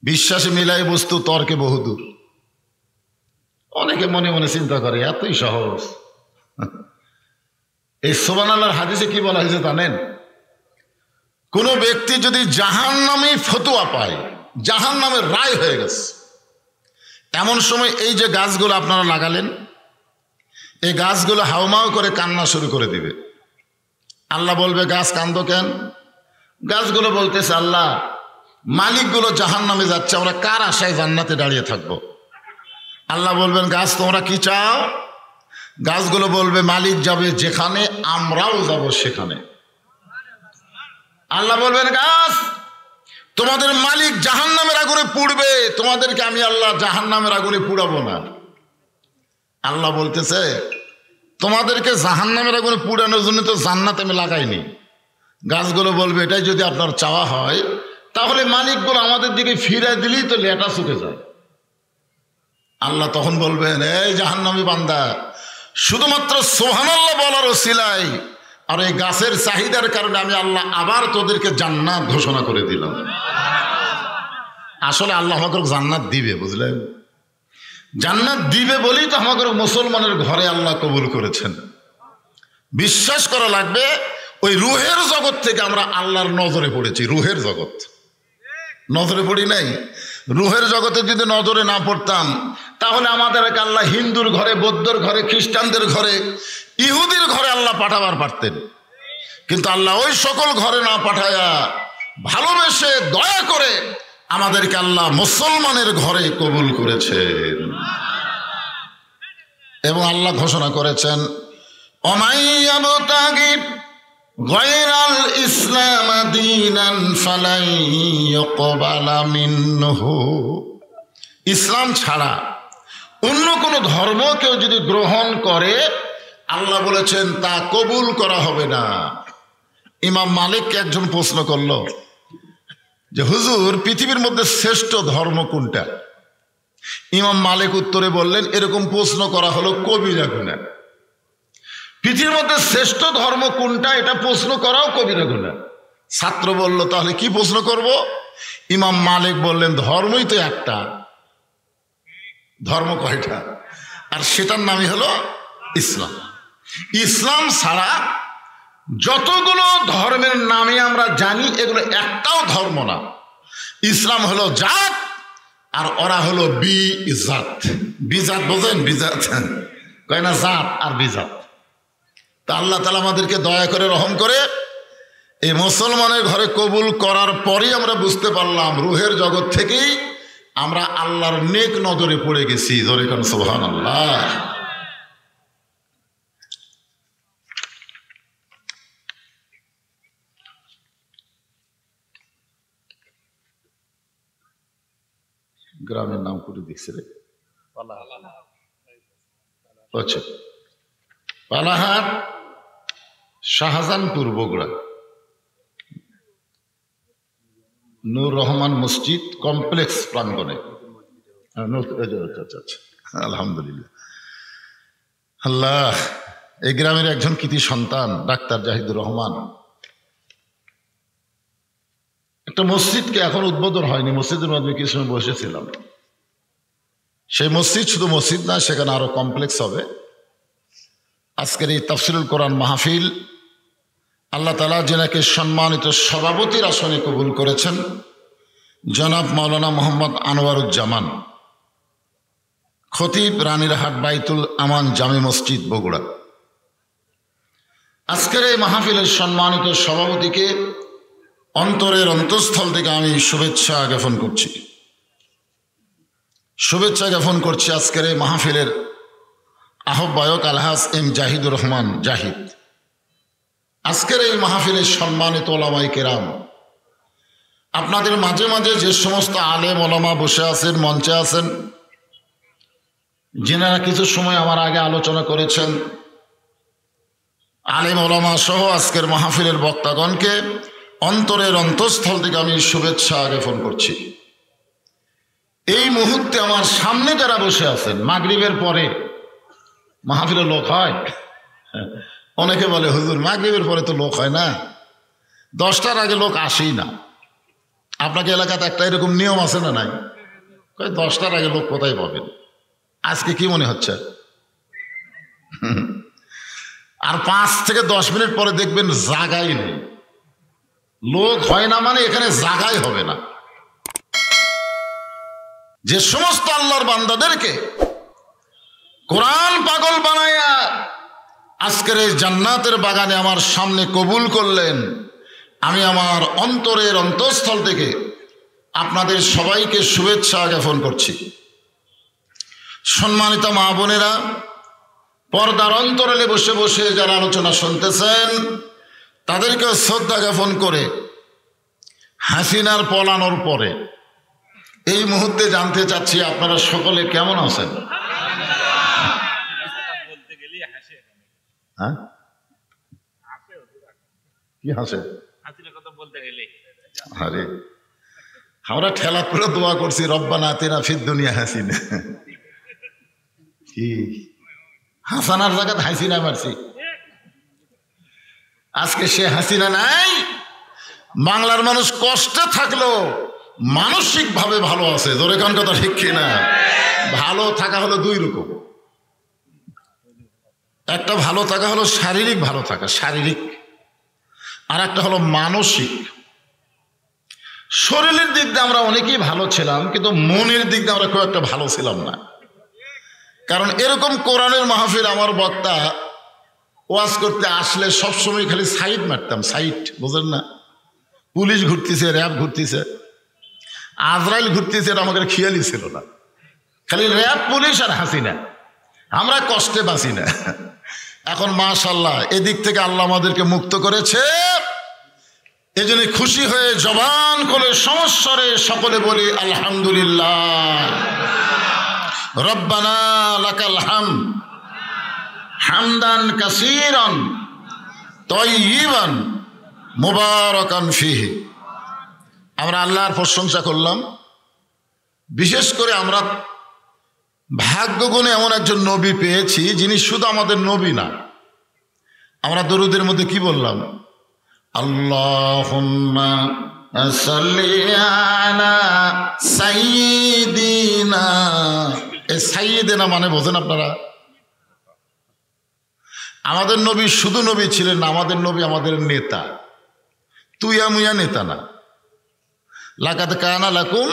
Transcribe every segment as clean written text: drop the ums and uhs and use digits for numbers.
বিশ্বাসে মিলাই বস্তু তর্কে বহুদূর। অনেকে মনে মনে চিন্তা করে এতই সহজ। এই সুবহানাল্লাহর হাদিসে কি বলা হয়েছে জানেন? কোন ব্যক্তি যদি জাহান্নামী ফতোয়া পায়, জাহান্নামের রায় হয়ে গেছে, এমন সময় এই যে গাছগুলো আপনারা লাগালেন, এই গাছগুলো হাউমাউ করে কান্না শুরু করে দিবে। আল্লাহ বলবে, গাছ কান্দো কেন? গাছগুলো বলতেছে, আল্লাহ মালিকগুলো জাহান্নামে যাচ্ছে, আমরা কার আশায় জান্নাতে দাঁড়িয়ে থাকবো? আল্লাহ বলবেন, গাছ তোমরা কি চাও? গাছগুলো বলবে, মালিক যাবে যেখানে আমরাও যাব সেখানে। আল্লাহ বলবেন, গাছ তোমাদের মালিক জাহান্নামের আগুনে পুড়বে, তোমাদেরকে আমি আল্লাহ জাহান্নামের আগুনে পুড়াবো না। আল্লাহ বলতেছে, তোমাদেরকে জাহান্নামের আগুনে পুড়ানোর জন্য তো জান্নাত আমি লাগাইনি। গাছগুলো বলবে, এটাই যদি আপনার চাওয়া হয় তাহলে মালিকগুলো আমাদের দিকে ফিরে দিলেই তো লেটা শুকে যায়। আল্লাহ তখন বলবেন, এই জাহান্নামী বান্দা, শুধুমাত্র সুবহানাল্লাহ বলার ওসিলায় আর এই গাছের চাহিদার কারণে আমি আল্লাহ আবার তোদেরকে জান্নাত ঘোষণা করে দিলাম। আসলে আল্লাহ আমাকে জান্নাত দিবে, বুঝলেন? জান্নাত দিবে বলেই তো আমাকে মুসলমানের ঘরে আল্লাহ কবুল করেছেন। বিশ্বাস করা লাগবে, ওই রুহের জগৎ থেকে আমরা আল্লাহর নজরে পড়েছি। রুহের জগৎ নজরে পড়ি নাই। রুহের জগতে যদি নজরে না পড়তাম তাহলে আমাদেরকে আল্লাহ হিন্দুর ঘরে, বৌদ্ধর ঘরে, খ্রিস্টানদের ঘরে, ইহুদির ঘরে আল্লাহ পাঠাবার পারতেন। কিন্তু আল্লাহ ওই সকল ঘরে না পাঠায়া ভালোবেসে দয়া করে আমাদেরকে আল্লাহ মুসলমানের ঘরে কবুল করেছেন। এবং আল্লাহ ঘোষণা করেছেন, অমাইয়াবতাগি গায়রাল ইসলাম দীনান ফালাই ইউকবালা মিনহু। ইসলাম ছাড়া অন্য কোনো ধর্ম কেউ যদি গ্রহণ করে, আল্লাহ বলেছেন তা কবুল করা হবে না। ইমাম মালিককে একজন প্রশ্ন করলো যে, হুজুর পৃথিবীর মধ্যে শ্রেষ্ঠ ধর্ম কোনটা? ইমাম মালিক উত্তরে বললেন, এরকম প্রশ্ন করা হলো কবিরা গুনাহ। পৃথিবীর মধ্যে শ্রেষ্ঠ ধর্ম কোনটা এটা প্রশ্ন করাও কবিরা গুনাহ। ছাত্র বলল, তাহলে কি প্রশ্ন করব? ইমাম মালিক বললেন, ধর্মই তো একটা। ধর্ম কয়টা? আর সেটার নামই হলো ইসলাম। ইসলাম ছাড়া যতগুলো ধর্মের নামে আমরা জানি, এগুলো একটাও ধর্ম না। ইসলাম হলো জাত, আর ওরা হলো বিজাত। বিজাত বোঝেন? বিজাত কয় না, জাত আর বিজাত। তা আল্লাহ তাআলা আমাদেরকে দয়া করে, রহম করে এই মুসলমানের ঘরে কবুল করার পরেই আমরা বুঝতে পারলাম, রুহের জগৎ থেকেই আমরা আল্লাহর নেক নজরে পড়ে গেছি। জোরে কান সুবহানাল্লাহ। গ্রামের নাম করে দিচ্ছে রে, আচ্ছা, পালাহাট, শাহজাহানপুর, বগুড়া। নূর রহমান মসজিদ কমপ্লেক্স প্রাঙ্গণে। আলহামদুলিল্লাহ। আল্লাহ, এই গ্রামের একজন কৃতি সন্তান ডাক্তার জাহিদুর রহমান একটা মসজিদকে, এখন উদ্বোধন হয়নি, মসজিদের মধ্যে কিছু সময় বসেছিলাম। সেই মসজিদ শুধু মসজিদ না, সেখানে আরো কমপ্লেক্স হবে। আজকের এই তাফসিরুল কোরআন মাহফিল আল্লাহ তাআলা যিনাকে সম্মানিত সভাপতির আসনে কবুল করেছেন, জনাব মাওলানা মোহাম্মদ আনোয়ারুজ্জামান, খতিব, রানীরহাট বাইতুল আমান জামে মসজিদ, বগুড়া। আজকের এই মাহফিলের সম্মানিত সভাপতিকে অন্তরের অন্তঃস্থল থেকে আমি শুভেচ্ছা জ্ঞাপন করছি। শুভেচ্ছা জ্ঞাপন করছি আজকের এই মাহফিলের আহ্বায়ক আলহাজ এম জাহিদুর রহমান জাহিদ। আজকের এই মাহফিলের সম্মানিত ওলামায়ে কেরাম, আপনাদের মাঝে মাঝে যে সমস্ত আলেম ওলামা বসে আছেন, মঞ্চে আছেন, যিনারা কিছু সময় আমার আগে আলোচনা করেছেন, আলেম ওলামা সহ আজকের মাহফিলের বক্তাগণকে অন্তরের অন্তঃস্থল থেকে আমি শুভেচ্ছা জ্ঞাপন করছি। এই মুহূর্তে আমার সামনে যারা বসে আছেন, মাগরিবের পরে মাহফিলে লোক হয়? অনেকে বলে, হুজুর মাগরিবের পরে তো লোক হয় না, 10টার আগে লোক আসেই না। আপনাকে এলাকাতে একটা এরকম নিয়ম আছে না নাই? 10টার আগে লোক কোথায় পাবেন? আজকে কি মনে হচ্ছে? আর 5 থেকে 10 মিনিট পরে দেখবেন জায়গাই নেই। লোক হয় না মানে এখানে জায়গাই হবে না। যে সমস্ত আল্লাহর বান্দাদেরকে কোরআন পাগল বানায়া আজকের এই জান্নাতের বাগানে আমার সামনে কবুল করলেন, আমি আমার অন্তরের অন্তঃস্থল থেকে আপনাদের সবাইকে শুভেচ্ছা জ্ঞাপন করছি। সম্মানিত মা বোনেরা, পর্দার অন্তরালে বসে বসে যারা আলোচনা শুনতেছেন তাদেরকে শ্রদ্ধা জ্ঞাপন করে হাসিনার পলানোর পরে এই মুহূর্তে জানতে চাচ্ছি আপনারা সকলে কেমন আছেন? হ্যাঁ, কি হাসে? আরে আমরা ঠেলা করে দোয়া করছি, রব্বানা আতিনা ফিদ দুনিয়া হাসিনা। কি হাসানার জায়গায় হাসিনা মারছি। আজকে সে হাসিনা নাই। বাংলার মানুষ কষ্টে থাকলেও মানসিক ভাবে ভালো আছে। জোরে কোন কথা ঠিক কিনা? ভালো থাকা হলো দুই রকম। একটা ভালো থাকা হলো শারীরিক ভালো থাকা, শারীরিক, আর একটা হলো মানসিক। শরীরের দিক দিয়ে আমরা অনেকেই ভালো ছিলাম, কিন্তু মনের দিক দিয়ে আমরা খুব একটা ভালো ছিলাম না। কারণ এরকম কোরআনের মাহফিল আমার বক্তা ওয়াজ করতে আসলে সবসময় খালি সাইড মারতাম। সাইড বুঝেন না? পুলিশ ঘুরতেছে, র্যাব ঘুরতেছে, আজরাইল ঘুরতেছে, এটা আমাদের খেয়ালই ছিল না। খালি র্যাব, পুলিশ আর হাসিনা, আমরা কষ্টে বাঁচি না। এখন মাশাআল্লাহ এদিক থেকে আল্লাহ আমাদেরকে মুক্ত করেছে। এজন্য খুশি হয়ে জবান করে সমস্বরে সকলে বলি আলহামদুলিল্লাহ। রব্বানা লাকাল হামদ হামদান কাসীরান তাইয়িবান মুবারাকান ফিহি। আমরা আল্লাহর প্রশংসা করলাম। বিশেষ করে আমরা ভাগ্যগুণে এমন একজন নবী পেয়েছি যিনি শুধু আমাদের নবী না। আমরা দরুদের মধ্যে কি বললাম? আল্লাহুম্মা সাল্লি আলা সাইয়্যিদিনা। এই সাইয়্যিদিনা মানে বোঝেন আপনারা? আমাদের নবী শুধু নবী ছিলেন না, আমাদের নবী আমাদের নেতা, তুইয়া মুয়া নেতা না। লাকাদ কানা লাকুম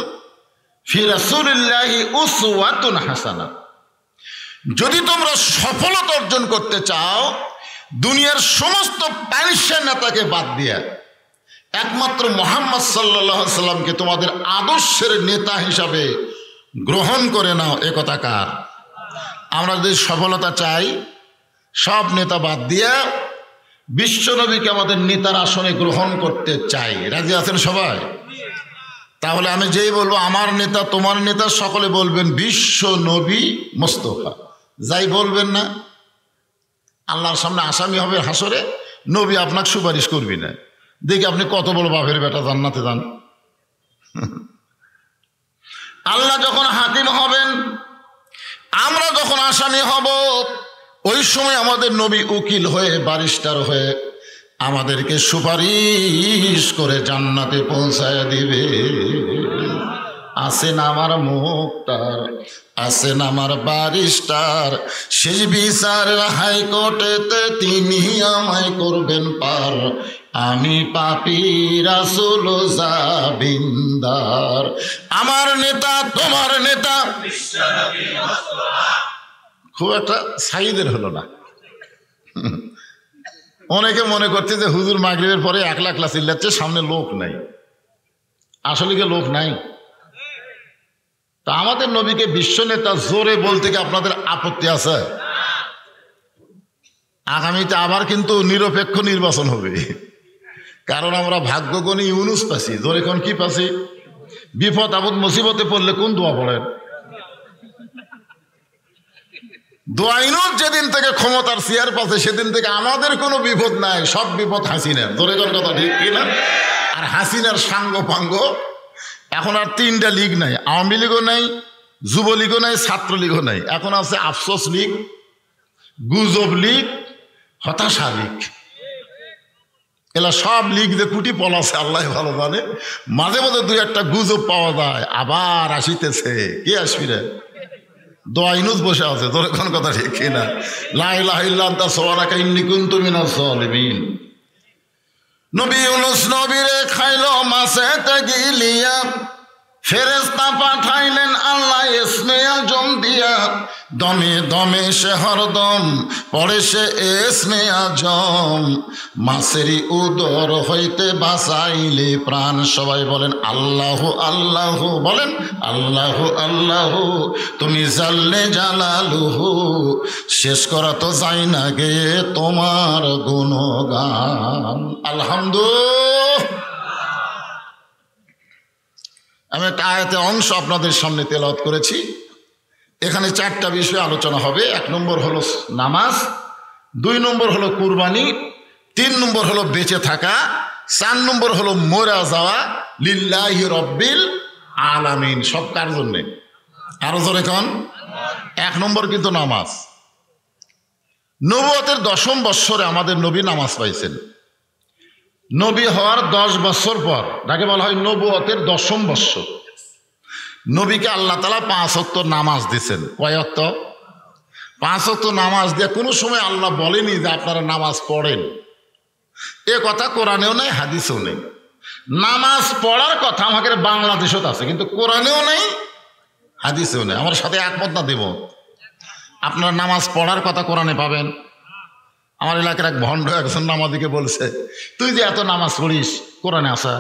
ফি রাসূলিল্লাহি উসওয়াতুন হাসানা। যদি তোমরা সফলতা অর্জন করতে চাও দুনিয়ার সমস্ত প্যারিসের নেতাকে বাদ দিয়ে একমাত্র মুহাম্মদ সাল্লাল্লাহু আলাইহি সাল্লামকে তোমাদের আদর্শের নেতা হিসাবে গ্রহণ করে নাও। এ কথা কার? আমরা যদি সফলতা চাই সব নেতা বাদ দিয়ে বিশ্বনবীকে আমাদের নেতার আসনে গ্রহণ করতে চাই। রাজি আছেন সবাই? তাহলে আমি যেই বলবো আমার নেতা তোমার নেতা, সকলে বলবেন বিশ্ব নবী মোস্তফা। যাই বলবেন না আল্লাহর সামনে আসামি হবে হাসরে। নবী আপনাকে সুপারিশ করবি না। দেখি আপনি কত বড় বাপের বেটা, জান্নাতে যান। আল্লাহ যখন হাকিম হবেন, আমরা যখন আসামি হব, ওই সময় আমাদের নবী উকিল হয়ে, ব্যারিস্টার হয়ে আমাদেরকে সুপারিশ করে জান্নাতে পৌঁছায় দিবে। আসেন আমার মুক্তার, আসেন আমার ব্যারিস্টার, শেষ বিচারের হাইকোর্টেতে তিনি আমায় করবেন পার। আমি পাপী রাসূল জাবিন্দার। আমার নেতা তোমার নেতা খুব একটা সাইদের হলো না। অনেকে মনে করছে যে হুজুর মাগরিবের পরে একলা একলা চিল্লাচ্ছে, সামনে লোক নাই। আসলে কি লোক নাই? তা আমাদের নবীকে বিশ্ব নেতা জোরে বলতে কি আপনাদের আপত্তি আছে? আগামীতে আবার কিন্তু নিরপেক্ষ নির্বাচন হবে। কারণ আমরা ভাগ্যগণী ইউনুস পাচ্ছি। জোরে কোন কি পাচ্ছি? বিপদ আপদ মুসিবতে পড়লে কোন দোয়া পড়েন? দোয়া। ইউনুস যেদিন থেকে ক্ষমতার চেয়ার পাচ্ছে সেদিন থেকে আমাদের কোনো বিপদ নাই, সব বিপদ হাসিনার। জোরে কোন কথা ঠিক কিনা? আর হাসিনার সাঙ্গ পাঙ্গ। এখন আর 3টা লীগ নাই, আওয়ামী লীগও নাই, যুবলীগও নাই, ছাত্রলীগও নাই। এখন আছে আফসোস লীগ, গুজব লীগ, হতাশা লীগ। এলা সব লিখ যে কুটি পলাছে আল্লাহ ভালো জানে। মাঝে মাঝে দুই একটা গুজব পাওয়া যায়, আবার আসিতেছে। কে আসবি রে? দোয়া ইনুস বসে আছে, তোর কোন কথা ঠিক না। লা ইলাহা ইল্লা আনতা সুবহানাকা ইন্নী কুনতু মিনাজ জালিমিন। নবী ইউনূস নবীরে খাইলো মাছেতে গিলিয়া, ফেরেশতা পাঠাইলেন আল্লাহ ইসমে আজম দিয়া। দমে দমে সে হরদম পড়ে সে ইসমে আজম, মাছেরই উদর হইতে বাঁচাইলে প্রাণ। সবাই বলেন আল্লাহু আল্লাহু, বলেন আল্লাহু আল্লাহু, তুমি জাল্লে জালালুহু। শেষ করা তো যায় না গে তোমার গুণগান। আলহামদুলিল্লাহ। আমি একটা আয়াতের অংশ আপনাদের সামনে তেলাওয়াত করেছি। এখানে চারটা বিষয় আলোচনা হবে। 1 নম্বর হলো নামাজ, 2 নম্বর হলো কুরবানি, 3 নম্বর হলো বেঁচে থাকা, 4 নম্বর হলো মরা যাওয়া। লিল্লাহি রব্বিল আলামিন। সব কার জন্যে? আরো জোরে কন। 1 নম্বর কিন্তু নামাজ। নবুয়তের 10ম বৎসরে আমাদের নবী নামাজ পাইছেন। নবী হওয়ার 10 বছর পর, যাকে বলা হয় নবুয়তের 10ম বৎসর, নবীকে আল্লাহ তাআলা 5 ওয়াক্ত নামাজ দিয়েছেন। কয় ওয়াক্ত? 5 ওয়াক্ত নামাজ দিয়ে কোনো সময় আল্লাহ বলেনি যে আপনারা নামাজ পড়েন। এ কথা কোরআনেও নেই, হাদিসেও নেই। নামাজ পড়ার কথা আমাদের বাংলাদেশেও আছে, কিন্তু কোরআনেও নেই, হাদিসেও নেই। আমার সাথে একমত না দেব? আপনারা নামাজ পড়ার কথা কোরআনে পাবেন? আমার এলাকার এক ভণ্ড একজন নামাজিকে বলছে, তুই যে এত নামাজ পড়িস কোরআনে আসা?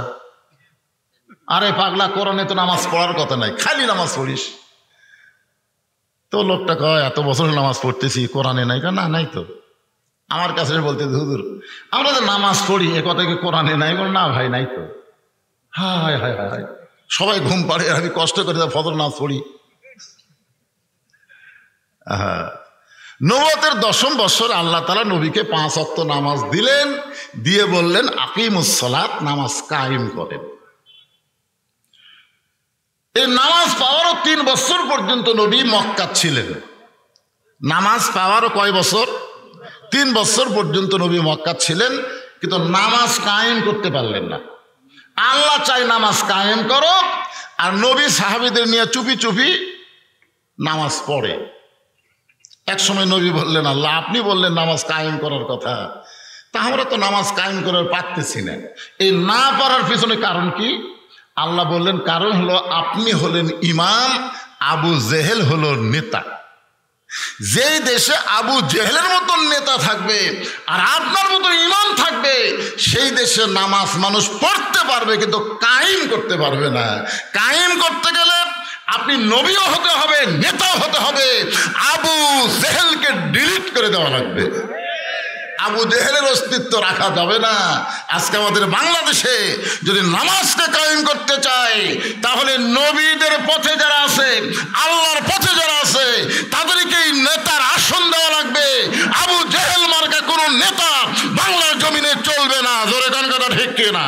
আরে পাগলা, কোরআনে তো নামাজ পড়ার কথা নাই, খালি নামাজ পড়িস। তো লোকটা কয় এত বছর নামাজ পড়তেছি, কোরআনে নাই? না, নাই তো। আমার কাছে বলতে, হুজুর আমরা যে নামাজ পড়ি এ কথা কি কোরআনে নাই? না ভাই, নাই তো। হায় হায় হায় হায়, সবাই ঘুম পাড়ে, আমি কষ্ট করে ফজর নামাজ পড়ি। হ্যাঁ, নবুয়তের 10ম বৎসর আল্লাহ তাআলা নবীকে 5 ওয়াক্ত নামাজ দিলেন, দিয়ে বললেন আকিমুস সালাত, নামাজ কায়েম করেন। এই নামাজ পাওয়ারও 3 বছর পর্যন্ত নবী মক্কা ছিলেন। নামাজ পাওয়ারও কয় বছর? 3 বছর পর্যন্ত নবী মক্কা ছিলেন, কিন্তু নামাজ কায়েম করতে পারলেন না। আল্লাহ চাই নামাজ কায়েম করো, আর নবী সাহাবীদের নিয়ে চুপি চুপি নামাজ পড়ে। এক সময় নবী বললেন, আল্লাহ আপনি বললেন নামাজ কায়েম করার কথা, তা আমরা তো নামাজ কায়েম করার পারতেছি না। এই না পারার পিছনে কারণ কি? আল্লাহ বললেন কারণ হলো আপনি হলেন ইমাম, আবু জেহেল হলো নেতা। যেই দেশে আবু জেহেলের মতন নেতা থাকবে আর আপনার মতো ইমাম থাকবে, সেই দেশে নামাজ মানুষ পড়তে পারবে কিন্তু কায়েম করতে পারবে না। কায়েম করতে গেলে আপনি নবীও হতে হবে, নেতাও হতে হবে। আবু জেহেলকে ডিলিট করে দেওয়া লাগবে। আবু জেহেলের অস্তিত্ব রাখা যাবে না। আজকে আমাদের বাংলাদেশে যদি নামাজকে কায়েম করতে চাই, তাহলে নবীদের পথে যারা আছে, আল্লাহর পথে যারা আছে, তাদেরকেই নেতার আসন দেওয়া লাগবে। আবু জেহেল মার্কা কোনো নেতা বাংলার জমিনে চলবে না। জোরে কোন কথা ঠিক কিনা?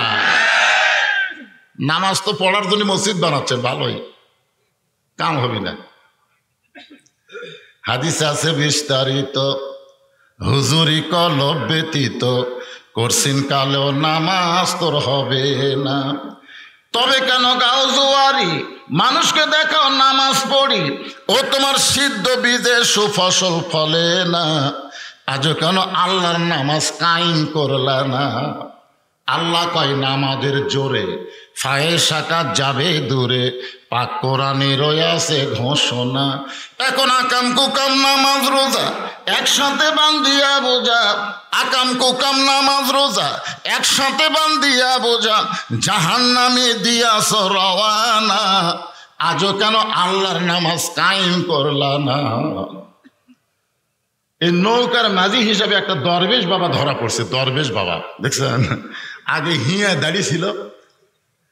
নামাজ তো পড়ার জন্য মসজিদ বানাচ্ছেন, ভালোই, কাম হবে না। হাদিসে আছে বিস্তারিত, হুজুরি কলব ব্যতীত করছিন কালেও নামাজ তোর হবে না। তবে কেন গাও জোয়ারি, মানুষকে দেখাও নামাজ পড়ি, ও তোমার সিদ্ধ বীজে সুফসল ফলে না। আজও কেন আল্লাহর নামাজ কায়েম করলা না? আল্লাহ কয় নামাজের জোরে ফায়েসাকা যাবে দূরে, পাক কোরআনে রয়েছে ঘোষণা। এখন আকাম কুকাম নামাজ রোজা একসাথে বান্ধিয়া বোঝা, আকাম কুকাম নামাজ রোজা একসাথে বান্ধিয়া বোঝা, জাহান্নামে দিয়াছ রওয়ানা। আজও কেন আল্লাহর নামাজ কায়েম করলা না? এই নৌকার মাঝি হিসাবে একটা দরবেশ বাবা ধরা পড়ছে। দরবেশ বাবা দেখছেন, আগে হিয়া দাড়ি ছিল,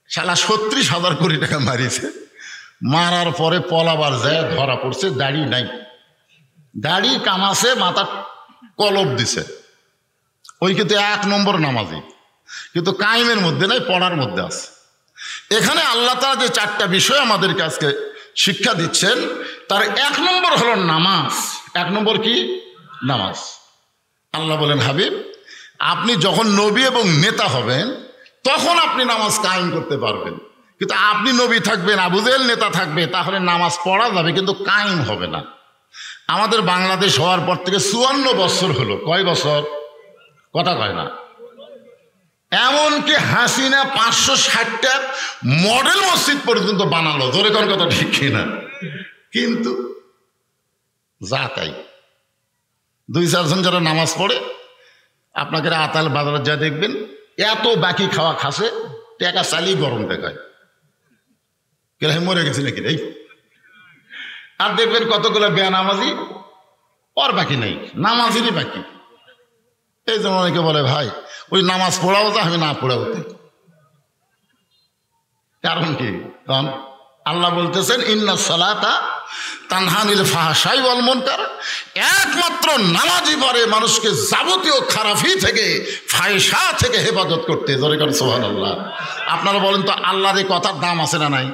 শালা ৩৬,০০০ কোটি টাকা মারিছে। মারার পরে পলাবার যায় ধরা পড়ছে, দাড়ি নাই, দাড়ি কামাছে, মাথা কলব দিছে। ওই কিন্তু 1 নম্বর নামাজি, কিন্তু কায়েমের মধ্যে নাই, পড়ার মধ্যে আছে। এখানে আল্লাহ তাআলা যে 4টা বিষয় আমাদেরকে আজকে শিক্ষা দিচ্ছেন, তার 1 নম্বর হলো নামাজ। 1 নম্বর কি? নামাজ। আল্লাহ বলেন, হাবিব আপনি যখন নবী এবং নেতা হবেন তখন আপনি নামাজ কায়েম করতে পারবেন। কিন্তু আপনি নবী থাকবেন, আবু জেহেল নেতা থাকবে, তাহলে নামাজ পড়া যাবে কিন্তু কায়েম হবে না। আমাদের বাংলাদেশ হওয়ার পর থেকে 54 বছর হলো। কয় বছর? কথা কয় না। এমনকি হাসিনা 560টা মডেল মসজিদ পর্যন্ত বানালো, জোরে কোন কথা ঠিক কিনা? কিন্তু যা তাই 2-4 জন যারা নামাজ পড়ে, আপনাকে আতাল বাজারে যা দেখবেন এত বাকি খাওয়া খাসে, টাকা চালিয়ে গরম দেখায়, কেন মরে গেছে নাকি রে। আর দেখবেন কতগুলো বেনামাজি, ওর বাকি নেই, নামাজেরই বাকি। এই জন্য অনেকে বলে ভাই ওই নামাজ পড়াও যা, আমি না পড়াও তাই। কারণ কি? কারণ আল্লাহ বলতেছেন ইন্না সালাতা তানহা আনিল ফাহশাই ওয়াল মুনকার, একমাত্র নামাজই পারে মানুষকে যাবতীয় খারাপি থেকে, ফাহিশা থেকে হেফাজত করতে। জোরে করে সুবহানাল্লাহ। আপনারা বলেন তো আল্লাহর এই কথার দাম আছে না নাই?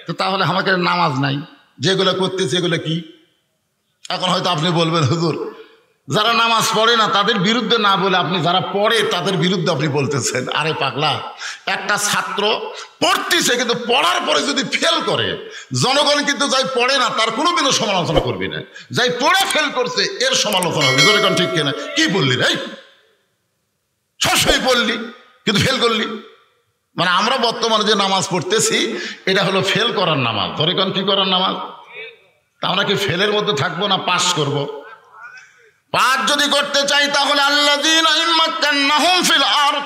তো তাহলে আমাকে নামাজ নাই, যেগুলো করতেছে এগুলো কি? এখন হয়তো আপনি বলবেন হুজুর যারা নামাজ পড়ে না তাদের বিরুদ্ধে না বলে আপনি যারা পড়ে তাদের বিরুদ্ধে আপনি বলতেছেন। আরে পাগলা, একটা ছাত্র পড়তেছে কিন্তু পড়ার পরে যদি ফেল করে, জনগণ কিন্তু যাই পড়ে না তার কোনোদিনও সমালোচনা করবি না, যাই পড়ে ফেল করছে এর সমালোচনা হবে। জনগণ ঠিক কিনা? কি বললি রে, সবসময় পড়লি কিন্তু ফেল করলি। মানে আমরা বর্তমানে যে নামাজ পড়তেছি এটা হলো ফেল করার নামাজ। জনগণ কি করার নামাজ? তা আমরা কি ফেলের মধ্যে থাকবো না পাস করব? পাস যদি করতে চাই তাহলে আল্লাযীনা ইম্মাক্কান্নাহুম ফিল আরদ,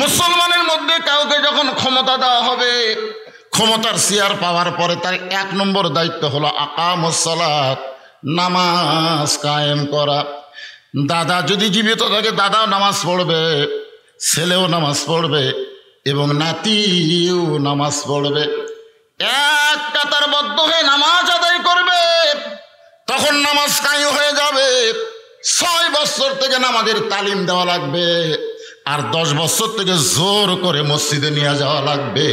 মুসলমানের মধ্যে কাউকে যখন ক্ষমতা দেওয়া হবে, ক্ষমতার চেয়ার পাওয়ার পরে তার 1 নম্বর দায়িত্ব হলো আকামুস সালাত, নামাজ কায়েম করা। দাদা যদি জীবিত থাকে দাদাও নামাজ পড়বে, ছেলেও নামাজ পড়বে এবং নাতিও নামাজ পড়বে। এক কাতারবদ্ধ হয়ে নামাজ আদায় করবে, তখন নামাজ কায়েম হয়ে যাবে। 6 বছর থেকে নামাজের তালিম দেওয়া লাগবে, আর 10 বছর থেকে জোর করে মসজিদে নিয়ে যাওয়া লাগবে।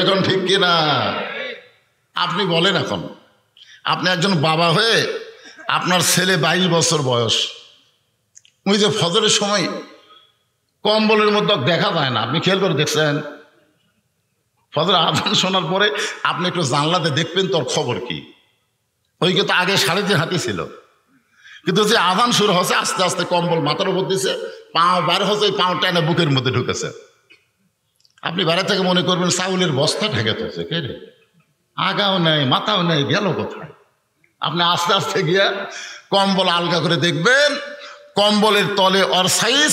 এখন ঠিক কিনা? আপনি বলেন, এখন আপনি একজন বাবা হয়ে আপনার ছেলে 22 বছর বয়স, ওই যে ফজরের সময় কম্বলের মধ্যে দেখা যায় না, আপনি খেয়াল করে দেখছেন? ফজর আজান শোনার পরে আপনি একটু জানলাতে দেখবেন তোর খবর কি। ওই কিন্তু আগে 3.5 হাঁটি ছিল, কিন্তু যে আজান শুরু হচ্ছে আস্তে আস্তে কম্বল মাথার উপর দিছে, পাও বার হচ্ছে, পাও টানে বুকের মধ্যে ঢুকেছে। আপনি বাইরে থেকে মনে করবেন চাউলের বস্তা ঢেকে তুলছে, কে রে, আগাও নেই মাথাও নেই, গেল কোথায়? আপনি আস্তে আস্তে গিয়া কম্বল আলগা করে দেখবেন কম্বলের তলে ওর সাইজ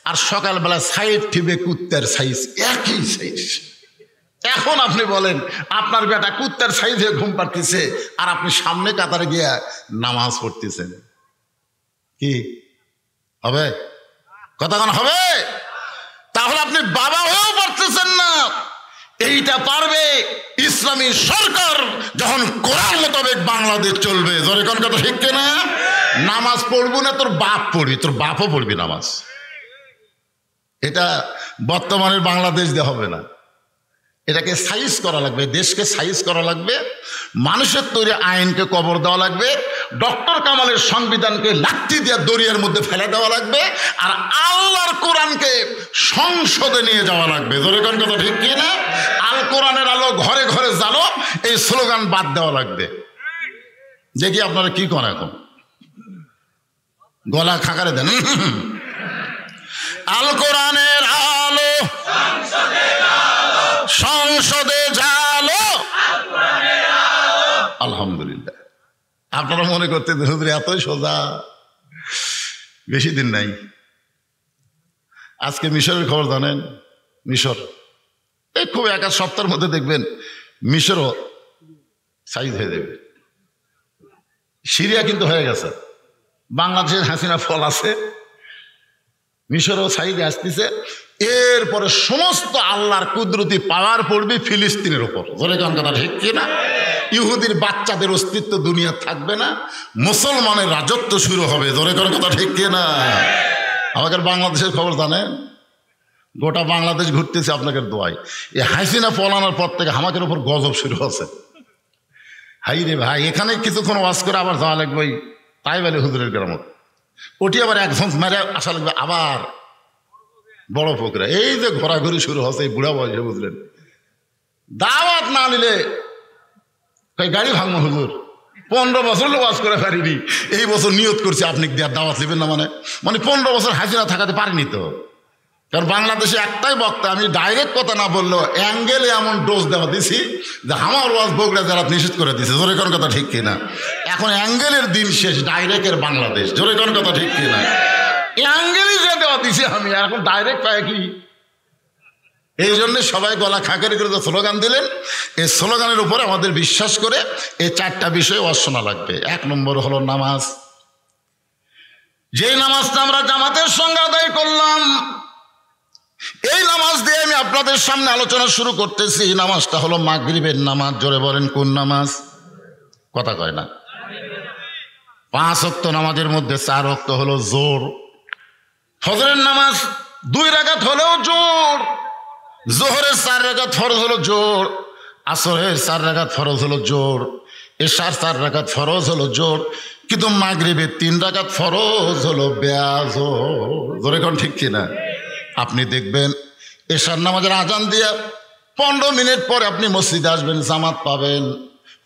আর সকালবেলা সাইড ঠিবে কুত্তার সাইজ একই সাইজ। এখন আপনি বলেন আপনার বেটা কুত্তার সাইজে ঘুম পাড়তেছে আর আপনি সামনে কাতারে গিয়া নামাজ পড়তেছেন, কি হবে? কথা কোন হবে? তাহলে আপনি বাবা হয়েও পারতেছেন না। এইটা পারবে ইসলামী সরকার যখন কোরআন মোতাবেক বাংলাদেশ চলবে। জোরে কোন কথা ঠিক কিনা? নামাজ পড়বো না তোর বাপ পড়বি, তোর বাপও পড়বি নামাজ। এটা বর্তমানের বাংলাদেশ দিয়ে হবে না, এটাকে সাইজ করা লাগবে, দেশকে সাইজ করা লাগবে, মানুষের তৈরি আইনকে কবর দেওয়া লাগবে, ডক্টর কামালের সংবিধানকে লাঠি দিয়ে দরিয়ার মধ্যে ফেলে দেওয়া লাগবে, আর আল্লাহর কোরআনকে সংসদে নিয়ে যাওয়া লাগবে। জোরে কোন কথা ঠিক কি না? আল কোরআনের আলো ঘরে ঘরে জ্বালো, এই স্লোগান বাদ দেওয়া লাগবে। দেখি আপনারা কি করেন, এখন গলা খাকারে দেন। আল কোরআনের আলো সংসদে জালো। আলহামদুলিল্লাহ। আপনারা মনে করতেন হুজুর এতই সোজা, বেশি দিন নাই। আজকে মিশরের খবর জানেন? মিশর এই খুব 1 সপ্তাহের মধ্যে দেখবেন মিশরও সাইজ হয়ে যাবে। সিরিয়া কিন্তু হয়ে গেছে, বাংলাদেশের হাসিনা ফল আছে, মিশরও সাইজে আসতেছে। এরপরে সমস্ত আল্লাহর কুদরতি পাওয়ার পড়বে ফিলিস্তিনের উপর। জোরে কোন কথা ঠিক কিনা? ইহুদির বাচ্চাদের অস্তিত্ব দুনিয়া থাকবে না, মুসলমানের রাজত্ব শুরু হবে। জোরে কোন কথা ঠিক কিনা? আমাদের বাংলাদেশের খবর জানেন? গোটা বাংলাদেশ ঘুরতেছে আপনাদের দোয়ায়। এই হাসিনা পলানোর পর থেকে আমাদের উপর গজব শুরু হচ্ছে। হাই রে ভাই, এখানে কিছুক্ষণ ওয়াজ করে আবার যাওয়া লাগবে তাই বলে হুজুরের গ্রামত। ওটি আবার এক ঝোঁক মেরে আসা লাগবে আবার বড় পুকুরে। এই যে ঘোরাঘুরি শুরু হচ্ছে এই বুড়া বয়সে, বুঝলেন? দাওয়াত না নিলে গাড়ি ভাঙবো হুজুর, 15 বছর ওয়াজ করে পারিনি, এই বছর নিয়ত করছি আপনি দেওয়ার দাওয়াত নেবেন না। মানে 15 বছর হাজিরা থাকাতে পারিনি তো। কারণ বাংলাদেশে একটাই বক্তা, আমি ডাইরেক্ট কথা না বললেও অ্যাঙ্গেলে এমন ডোজ দেওয়া দিছি যে আমার ওয়াজ বগুড়া যারা নিষেধ করে দিছে। জোরে কোন কথা ঠিক কিনা? এখন অ্যাঙ্গেলের দিন শেষ, ডাইরেক্টের বাংলাদেশ। জোরে কোন কথা ঠিক কিনা? অ্যাঙ্গেলই যে দেওয়া দিছি আমি, এখন ডাইরেক্ট পায় কি? এই জন্য সবাই গলা খাঁকারি করে স্লোগান দিলেন। এই স্লোগানের উপরে আমাদের বিশ্বাস করে এই 4টা বিষয়ে ওয়াজ শোনা লাগবে। 1 নম্বর হলো নামাজ। যেই নামাজটা আমরা জামাতের সঙ্গে আদায় করলাম, এই নামাজ দিয়ে আমি আপনাদের সামনে আলোচনা শুরু করতেছি। নামাজটা হলো মাগরিবের নামাজ। জোরে বলেন কোন নামাজ? কথা কয় না। 5 ওয়াক্ত নামাজের মধ্যে 4 ওয়াক্ত হলো জোর। ফজরের নামাজ 2 রাকাত হলেও জোর। জোহরের 4 রাকাত ফরজ হলো জোর। আসরের 4 রাকাত ফরজ হলো জোর। এশার 4 রাকাত ফরজ হলো জোর। কিন্তু মাগরিবের 3 রাকাত ফরজ হলো বেয়াজোর। জোরে কোন ঠিক কিনা? আপনি দেখবেন এশার নামাজের আজান দিয়ে 15 মিনিট পরে আপনি মসজিদে আসবেন, জামাত পাবেন।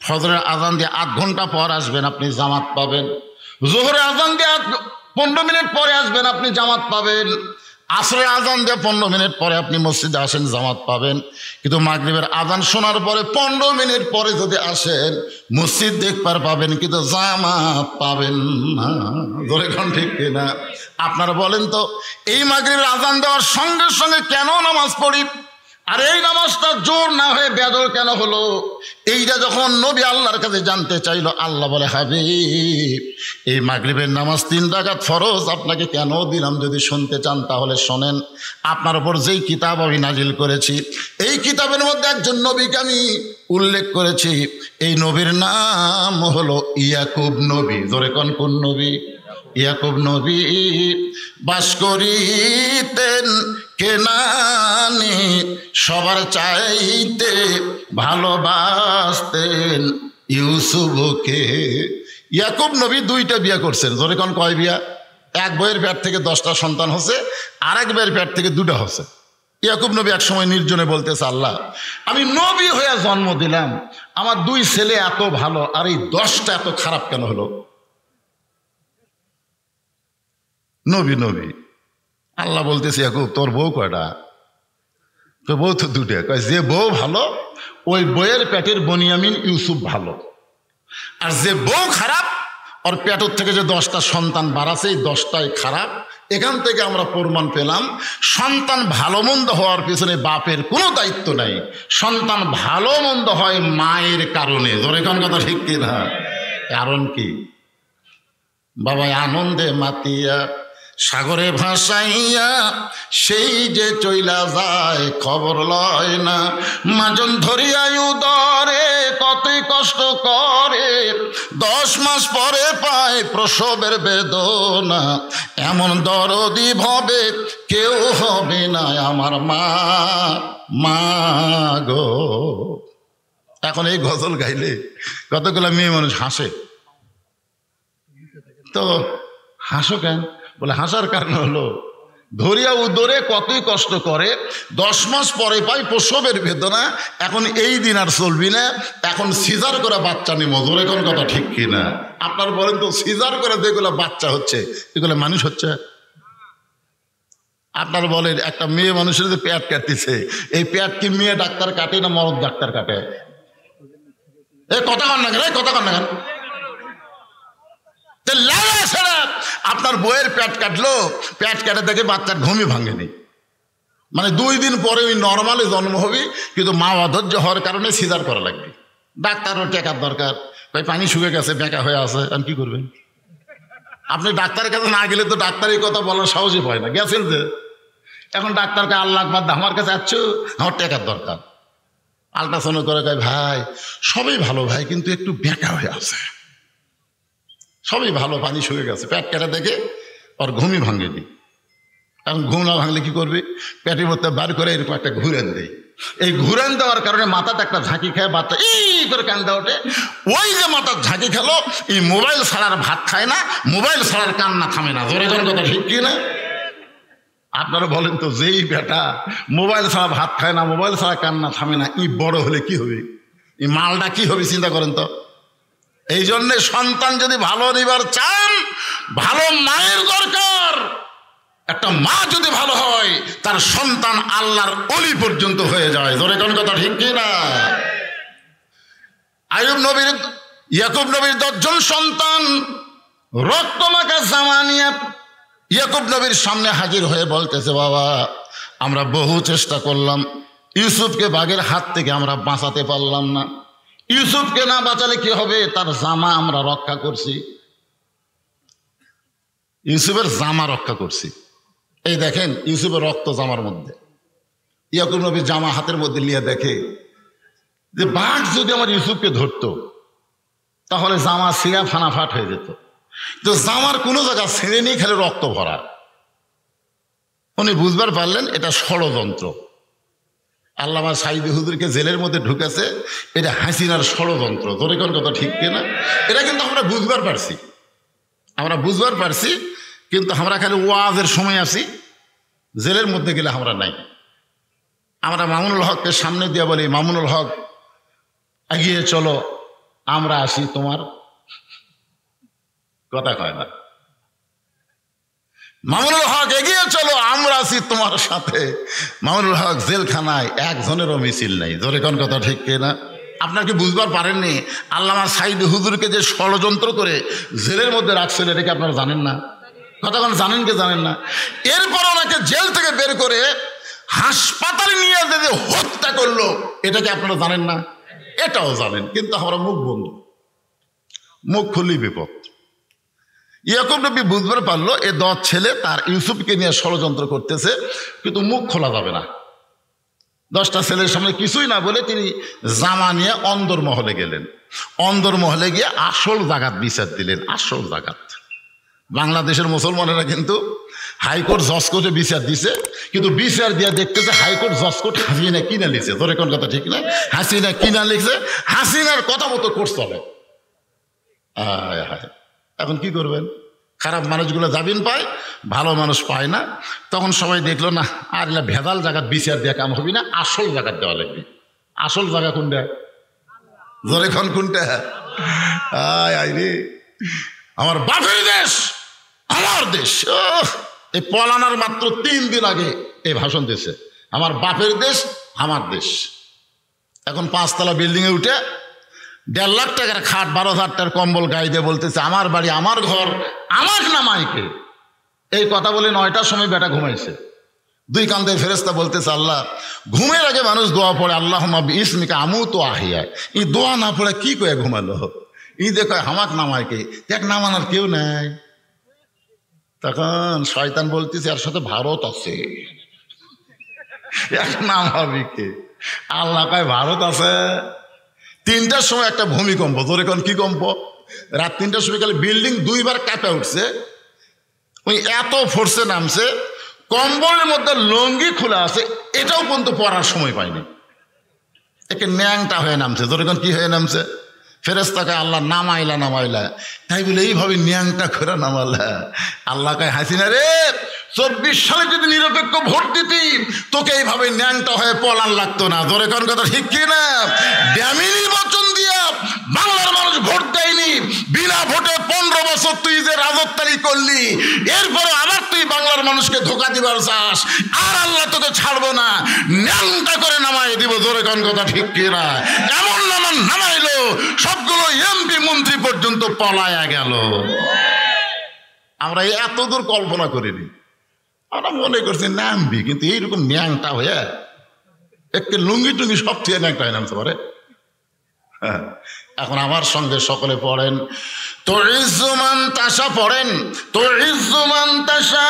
ফজরের আজান দিয়ে 8 ঘন্টা পর আসবেন, আপনি জামাত পাবেন। জোহরের আজান দিয়ে 15 মিনিট পরে আসবেন, আপনি জামাত পাবেন। আসরের আজান দিয়ে 15 মিনিট পরে আপনি মসজিদে আসেন, জামাত পাবেন। কিন্তু মাগরিবের আজান শোনার পরে 15 মিনিট পরে যদি আসেন, মসজিদ দেখবার পাবেন কিন্তু জামাত পাবেন না। ধরে কোন ঠিক কিনা? আপনারা বলেন তো, এই মাগরিবের আজান দেওয়ার সঙ্গে সঙ্গে কেন নামাজ পড়ি? আর এই নামাজটা জোর না হয়ে বেদর কেন হলো? এইটা যখন নবী আল্লাহর কাছে জানতে চাইলো, আল্লাহ বলে, হাবিব, এই মাগরিবের নামাজ 3 রাকাত ফরজ আপনাকে কেন দিলাম? যদি শুনতে চান তাহলে শোনেন। আপনার উপর যেই কিতাব আমি নাজিল করেছি, এই কিতাবের মধ্যে একজন নবীকে আমি উল্লেখ করেছি। এই নবীর নাম হলো ইয়াকুব নবী। জোরে কোন কোন নবী? ইয়াকুব নবী বাস করিতেন কেনানে, সবার চাইতে ভালোবাসতেন ইউসুফকে। ইয়াকুব নবী 2টা বিয়ে করছেন। জোরে কোন কয় বিয়া? এক বইয়ের পেট থেকে 10টা সন্তান হচ্ছে, আর এক বইয়ের পেট থেকে 2টা হচ্ছে। ইয়াকুব নবী এক সময় নির্জনে বলতেছে, আল্লাহ, আমি নবী হয়ে জন্ম দিলাম, আমার 2 ছেলে এত ভালো, আর এই 10টা এত খারাপ কেন হলো? নবী নবী আল্লাহ বলতেছে, ইয়াকুব, তোর বউ কয়টা? তো বউ তো 2টা। কয়, যে বউ ভালো ওই বইয়ের পেটের বনিয়ামিন ইউসুফ ভালো, আর যে বউ খারাপ ওর পেটের থেকে যে 10টা সন্তান বাড়াছে, এই 10টাই খারাপ। এখান থেকে আমরা প্রমাণ পেলাম, সন্তান ভালো মন্দ হওয়ার পিছনে বাপের কোনো দায়িত্ব নাই। সন্তান ভালো মন্দ হয় মায়ের কারণে। জোরে কোন কথা ঠিক কিনা? কারণ কি? বাবা আনন্দে মাতিয়া সাগরে ভাসাইয়া সেই যে চইলা যায়, খবর লয় না। মাজন ধরিয়া উদরে কতই কষ্ট করে, 10 মাস পরে পায় প্রসবের বেদনা। এমন দরদি ভবে কেউ হবে না আমার মা, মা গো। এখন এই গজল গাইলে কতগুলো মেয়ে মানুষ হাসে। তো হাসো কেন? বলে, হাসার কারণ হলো, ধরিয়া উদরে কতই কষ্ট করে, 10 মাস পরে পাই প্রসবের বেদনা। এখন এই দিন আর চলবি না, এখন সিজার করে বাচ্চা নিব। জোরে কোন কথা ঠিক কিনা? আপনার বলেন তো, সিজার করে যেগুলো বাচ্চা হচ্ছে এগুলো মানুষ হচ্ছে? আপনার বলেন, একটা মেয়ে মানুষের যে পেট কাটতেছে, এই পেট কি মেয়ে ডাক্তার কাটে না মরদ ডাক্তার কাটে? এই কথা কন না কেন? কথা কন না কেন? আপনার বইয়ের পেট কাটলো, পেট কাটে দেখে বাচ্চার ঘুমই ভাঙেনি। মানে 2 দিন পরে ওই নর্মালি জন্ম হবে, কিন্তু মা অধৈর্য হওয়ার কারণে সিজার করা লাগবে। ডাক্তারও টাকার দরকার, ভাই পানি শুকে গেছে, বেঁকা হয়ে আছে, আর কি করবেন? আপনি ডাক্তারের কাছে না গেলে তো ডাক্তার এই কথা বলার সাহসই পায় না। গেছেন যে, এখন ডাক্তারকে আল্লাহ আকবার, আমার কাছে আসছ, আমার টাকার দরকার। আল্ট্রাসাউন্ড করে কয়, ভাই সবই ভালো ভাই, কিন্তু একটু বেঁকা হয়ে আছে। সবই ভালো, পানি শুকে গেছে, পেট কেটে দেখে ওর ঘুমই ভাঙেনি। এখন ঘুম না ভাঙলে কি করবে? পেটের মধ্যে বার করে এরকম একটা ঘুরেন দেয়, এই ঘুরান দেওয়ার কারণে মাথাতে একটা ঝাঁকি খায়, বাচ্চা এই করে কান্দা ওঠে। ওই যে মাথার ঝাঁকি খেলো, এই মোবাইল ছাড়ার ভাত খায় না, মোবাইল ছাড়ার কান্না থামে না। জোরে জোরে কথা ঠিক কি না? আপনারা বলেন তো, যেই বেটা মোবাইল ছাড়া ভাত খায় না, মোবাইল ছাড়া কান্না থামে না, ই বড় হলে কি হবে? এই মালটা কি হবে চিন্তা করেন তো। এই জন্যে সন্তান যদি ভালো নিবার চান, ভালো মায়ের দরকার। একটা মা যদি ভালো হয়, তার সন্তান আল্লাহর ওলি পর্যন্ত হয়ে যায়। জোরে কোন কথা ঠিক কি না? ইয়াকুব নবীর 10 জন সন্তান রক্তমাখা জামা নিয়ে ইয়াকুব নবীর সামনে হাজির হয়ে বলতেছে, বাবা আমরা বহু চেষ্টা করলাম, ইউসুফকে বাঘের হাত থেকে আমরা বাঁচাতে পারলাম না। ইউসুফকে না বাঁচালে কি হবে? তার জামা আমরা রক্ষা করছি, ইউসুফের জামা রক্ষা করছি। এই দেখেন ইউসুফের রক্ত জামার মধ্যে। ইয়াকুব নবীর জামা হাতের মধ্যে নিয়ে দেখে যে বাঘ যদি আমার ইউসুফকে ধরতো তাহলে জামা ছিঁড়া ফানাফাট হয়ে যেত। তো জামার কোনো জায়গা ছিঁড়ে নিয়ে খেলে রক্ত ভরা। উনি বুঝবার পারলেন এটা ষড়যন্ত্র। আল্লামা সাইদি হুজুরকে জেলের মধ্যে ঢুকেছে, এটা হাসিনার ষড়যন্ত্র। তোরে কোন কথা ঠিক কিনা? এটা কিন্তু আমরা বুঝবার পারছি, কিন্তু আমরা খালি ওয়াজের সময় আছি, জেলের মধ্যে গেলে আমরা নাই। আমরা মামুনুল হককে সামনে দিয়ে বলি, মামুনুল হক এগিয়ে চলো, আমরা আসি, তোমার কথা কয় না। মামুনুল হক এগিয়ে চলো, আমরা আছি তোমার সাথে। মামুনুল হক জেলখানায়, একজনেরও মিছিল নাই। জোরে কোন কথা ঠিক কিনা? আপনার কি বুঝবার পারেননি আল্লামা সাইদি হুজুরকে যে ষড়যন্ত্র করে জেলের মধ্যে রাখছিল, এটা কি আপনারা জানেন না? কতক্ষণ জানেন কি জানেন না? এরপর ওনাকে জেল থেকে বের করে হাসপাতালে নিয়ে যে হত্যা করলো, এটা কি আপনারা জানেন না? এটাও জানেন, কিন্তু আমরা মুখ বন্ধ, মুখ খুললেই বিপদ। ইয়াকুব নবী বুঝবার পারলো এ 10 ছেলে তার ইউসুফকে নিয়ে ষড়যন্ত্র করতেছে, কিন্তু মুখ খোলা যাবে না। 10টা ছেলের সামনে কিছুই না বলে তিনি জামা নিয়ে অন্দর মহলে গেলেন। অন্দর মহলে গিয়ে আসল জাগাত বিচার দিলেন। আসল জাগাত বাংলাদেশের মুসলমানেরা কিন্তু হাইকোর্ট জজ কোর্টে বিচার দিছে, কিন্তু বিচার দিয়ে দেখতেছে হাইকোর্ট জজ কোর্ট হাসিনা কিনা লিখছে। তোর কোন কথা ঠিক না? হাসিনা কিনা লিখছে, হাসিনার কথা মতো কোর্ট চলে। এখন কি করবেন? খারাপ মানুষগুলো জামিন পায়, ভালো মানুষ পায় না। তখন সবাই দেখলো না, আর এলা ভেদাল জায়গার বিচার দিয়ে কাম হবি না, আসল জায়গার দেওয়া লাগবে। আসল জায়গা কোনটা? জোরে খন কোনটা? আয় রে, আমার বাপের দেশ, আমার দেশ। এই পলানার মাত্র 3 দিন আগে এই ভাষণ দিয়েছে, আমার বাপের দেশ, আমার দেশ। এখন 5 তলা বিল্ডিংয়ে উঠে 1.5 লাখ টাকার খাট, 12,000 টাকার কম্বল গায়ে দিয়ে বলতেছে, আমার বাড়ি, আমার ঘর, আমার নামাইকে। এই কথা বলে 9টার সময় বেটা ঘুমাইছে। 2 কান্দে ফেরেশতা বলতেছে, আল্লাহ, ঘুমের আগে মানুষ দোয়া পড়ে, আল্লাহুম্মা বিইসমিকা আমুতু আহইয়া। এই দোয়া না পড়ে কি কয়ে ঘুমালো? ই দেখো হামাক নামাইকে, দেখ নামানোর কেউ নাই। তখন শয়তান বলতেছে, এর সাথে ভারত আছে, এক নাম হবে কে? আল্লাহ কয় ভারত আছে। 3টার সময় একটা ভূমিকম্প। তোর এখন কি কম্প? রাত 3টার সময় কালে বিল্ডিং 2 বার কাঁপে উঠছে। ওই এত ফোর্সে নামছে, কম্বলের মধ্যে লঙ্গি খোলা আছে, এটাও পর্যন্ত পড়ার সময় পায়নি। একে ন্যাংটা হয়ে নামছে। তোর এখন কি হয়ে নামছে? ফেরেশতাকে আল্লাহ নামাইলা। তাই বলে এইভাবে ন্যাংটা করে নামালা। আল্লাহ কয়, হাসিনা রে, 24 সালে যদি নিরপেক্ষ ভোট দিতি, তোকে এইভাবে ন্যাংটা হয়ে পলান লাগতো না। জোরে কোন কথা ঠিক কিনা? ড্যামি নির্বাচন দিয়া বাংলার মানুষ ভোট দেয়নি, বিনা ভোটে 15 বছর তুই যে রাজত্বারি করলি, এরপরে আবার তুই বাংলার মানুষকে ধোকা দিবার চাস, আর আল্লাহ তোকে ছাড়বো না, ন্যাংটা করে নামাই দিব। জোরে কোন কথা ঠিক কিনা? এমন নামাইলো সবগুলো এমপি মন্ত্রী পর্যন্ত পলায়া গেল। আমরা এত দূর কল্পনা করিনি। আমরা মনে করছি নামবি, কিন্তু এইরকম ন্যাংটা হয়ে একটু লুঙ্গি টুঙ্গি সব থেকে ন্যাংটা হয়ে নামতে পারে। এখন আমার সঙ্গে সকলে পড়েন, তুইজ্জু মান তাশা, পড়েন, তুইজ্জু মান তাশা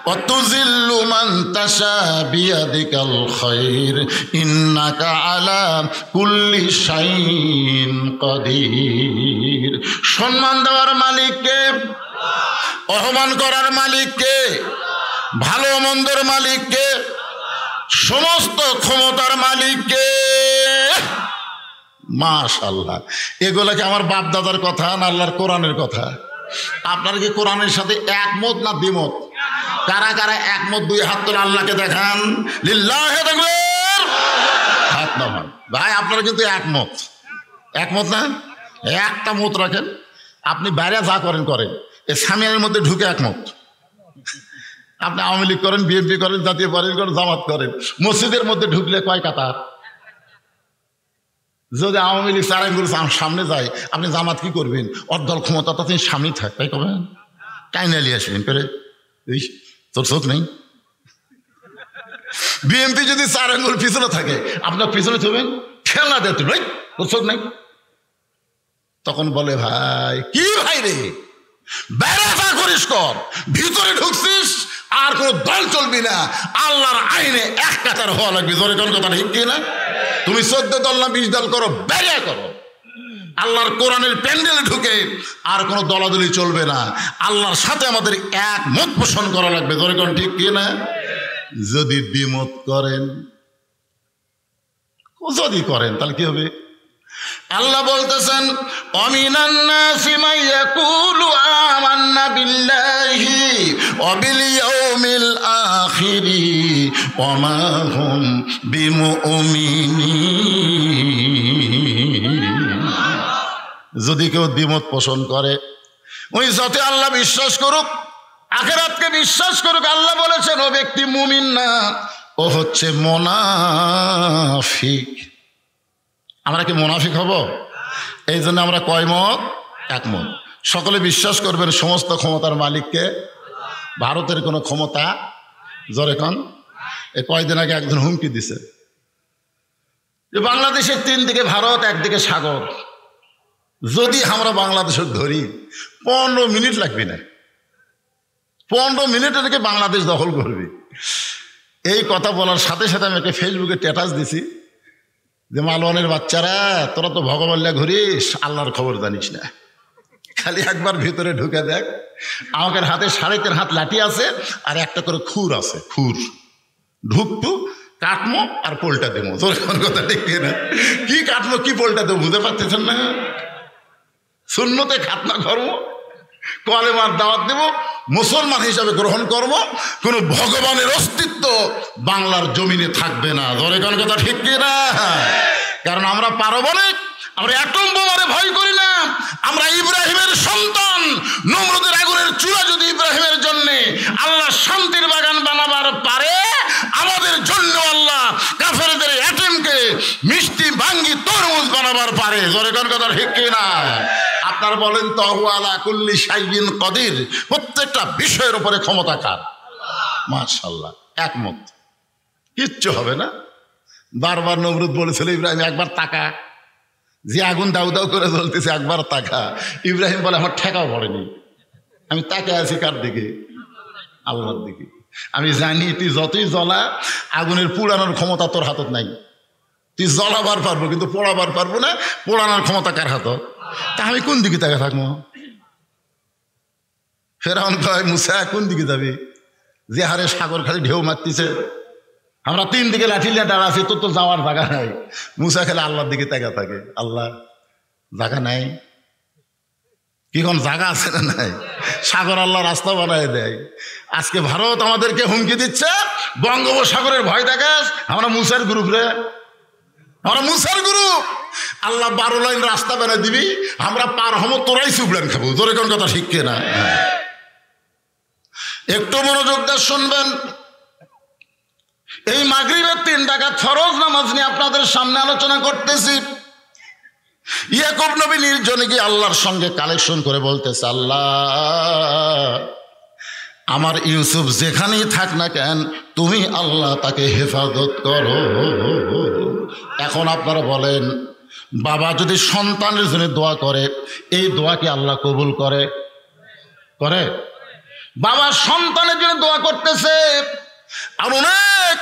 ওয়া তুযিল্লু মান তাশা বিয়াদিকাল খায়র ইন্নাকা আলা কুল্লি শাইইন কাদির। সম্মান দেওয়ার মালিক কে? অপমান করার মালিক কে? ভালো মন্দর মালিক কে? সমস্ত ক্ষমতার মালিককে। মাশাআল্লাহ, এগুলা কি আমার বাপ দাদার কথা না আল্লাহর কোরআনের কথা? আপনারা কি কোরআনের সাথে একমত না দ্বিমত? কারা কারা একমত দুই হাত তুলে আল্লাহকে দেখান। লিল্লাহি তাকবীর, হাত নামান। ভাই আপনারা কিন্তু একমত, একমত না? একটা মত রাখেন, আপনি বাইরে যা করেন করেন, এই সামিয়ানের মধ্যে ঢুকে একমত। আপনি আওয়ামী লীগ করেন, বিএনপি করেন, জাতীয় পার্টি করেন, জামাত করেন, মসজিদের মধ্যে ঢুকলে কয় কাতার? যদি আওয়ামী লীগ চারাইগুলো সামনে যায়, আপনি জামাত কি করবেন? অর্ধল ক্ষমতা তো তিনি সামনেই থাক, তাই করবেন, টাইনে নিয়ে আসবেন পেরে। তোর চোখ নেই? বিএনপি যদি 4 আঙ্গুল পিছনে থাকে, আপনার পিছনে থাকবেন, খেলা দেয় তুই, তোর চোখ নেই? তখন বলে ভাই, কি ভাই রে, বেড়াটা করিস কর, ভিতরে ঢুকছিস আর কোনো দল চলবি না, আল্লাহর আইনে এক কাতার হওয়া লাগবে। জোরে কোন কথা ঠিক কি না? তুমি 14 দল না 20 দল করো, বেরিয়ে করো, আল্লাহর কোরআনের প্যান্ডেলে ঢুকে আর কোনো দলাদলি চলবে না। আল্লাহর সাথে আমাদের এক মত পোষণ করা লাগবে। জোরে কোন ঠিক কি না? যদি দ্বিমত করেন, যদি করেন তাহলে কি হবে? আল্লাহ বলতেছেন, অমিনান নাসি মান ইয়াকুলু আমান্না বিল্লাহি ওয়া বিল ইয়াউমিল আখিরি ওয়া মা হুম বিমুমিনিন। যদি কেউ দ্বিমত পোষণ করে, ওই যত আল্লাহ বিশ্বাস করুক, আখিরাতকে বিশ্বাস করুক, আল্লাহ বলেছেন ও ব্যক্তি মুমিন না, ও হচ্ছে মুনাফিক। আমরা কি মুনাফিক হব? এই জন্য আমরা কয় মত? একমত। সকলে বিশ্বাস করবেন সমস্ত ক্ষমতার মালিককে। ভারতের কোনো ক্ষমতা, জোরে কন, এ কয়দিন আগে একজন হুমকি দিছে যে বাংলাদেশের 3 দিকে ভারত, একদিকে সাগর, যদি আমরা বাংলাদেশের ধরি 15 মিনিট লাগবে না, 15 মিনিটে থেকে বাংলাদেশ দখল করবে। এই কথা বলার সাথে সাথে আমি একটা ফেসবুকে স্ট্যাটাস দিছি যে মালওয়ানের বাচ্চারা, তোরা তো ভগবাল্লা ঘুরিস, আল্লাহর খবর জানিস না, খালি একবার ভিতরে ঢুকে দেখ, আমাদের হাতে 3.5 হাত লাঠি আছে আর একটা করে খুর আছে, খুর ঢুকবো, কাটমো আর পোলটা দেবো। তোর কথা ঠিক না? কি কাটমো কি পোলটা দেবো বুঝতে পারতেছেন না? সুন্নতে খাতনা করবো, কলেমার দাওয়াত দেব, মুসলমান হিসাবে গ্রহণ করব, কোনো ভগবানের অস্তিত্ব বাংলার জমিনে থাকবে না। ধরে কোন কথা ঠিক কিনা? কারণ আমরা পারমাণবিক, আমরা অ্যাটম বোমারে ভয় করি না, আমরা ইব্রাহিমের সন্তান। নমরুদের আগুনের চূড়া যদি ইব্রাহিমের জন্য আল্লাহ শান্তির বাগান বানাবার পারে, আমাদের জন্য আল্লাহ কাফেরদের অ্যাটমকে মিষ্টি ভাঙ্গি তরমুজ বানাবার পারে। ধরে কোন কথা ঠিক কিনা? আপনারা বলেন তো, আলা কুল্লি শাইইন কদির, প্রত্যেকটা বিষয়ের উপরে ক্ষমতা কার? মাশাআল্লাহ, একমত, কিচ্ছু হবে না। বারবার নমরুদ বলেছিল, ইব্রাহিম একবার তাকা, যে আগুন দাউ দাউ করে জ্বলতেছে, একবার তাকা। ইব্রাহিম বলে, আমার ঠেকাও পড়েনি, আমি তাকে আছি কার দিকে? আল্লাহর দিকে। আমি জানি তুই যতই জ্বলা, আগুনের পুড়ানোর ক্ষমতা তোর হাতত নাই। তুই জ্বলাবার পারবো কিন্তু পোড়াবার পারবো না, পোড়ানোর ক্ষমতা কার হাতত? তা আমি কোন দিকে তাকে থাকবো? ফেরাউন কয়, মুসা কোন দিকে যাবি? যে হারে সাগর খালি ঢেউ মারতেছে, আমরা 3 দিকে লাঠি নিয়ে দাঁড়া আছি, তোর তো যাওয়ার জায়গা নাই। মুসা খেলে আল্লাহর দিকে তাকা থাকে, আল্লাহ জায়গা নাই কি? কোন জায়গা আছে না নাই? সাগর আল্লাহ রাস্তা বানায় দেয়। আজকে ভারত আমাদেরকে হুমকি দিচ্ছে, বঙ্গোপসাগরের ভয় দেখাস, আমরা মুসার গ্রুপ রে, আমরা মুসার গ্রুপ। আল্লাহ 12 লাইন রাস্তা বানায় দিবি, আমরা পার হবো, তোরাই সুবলান খাবো। তোর কোন কথা ঠিক না? একটু মনোযোগ দিয়ে শুনবেন। এই মাগরিবের 3 রাকাত ফরজ নামাজ নিয়ে আপনাদের সামনে আলোচনা করতেছি। ইয়াকুব নবী নির্জনে গিয়ে আল্লাহর সঙ্গে কালেকশন করে বলতেছে, আল্লাহ আমার ইউসুফ যেখানেই থাক না কেন, তুমি আল্লাহ তাকে হেফাজত করো। এখন আপনারা বলেন, বাবা যদি সন্তানের জন্য দোয়া করে, এই দোয়া কি আল্লাহ কবুল করে? করে? বাবা সন্তানের জন্য দোয়া করতেছে, আর অনেক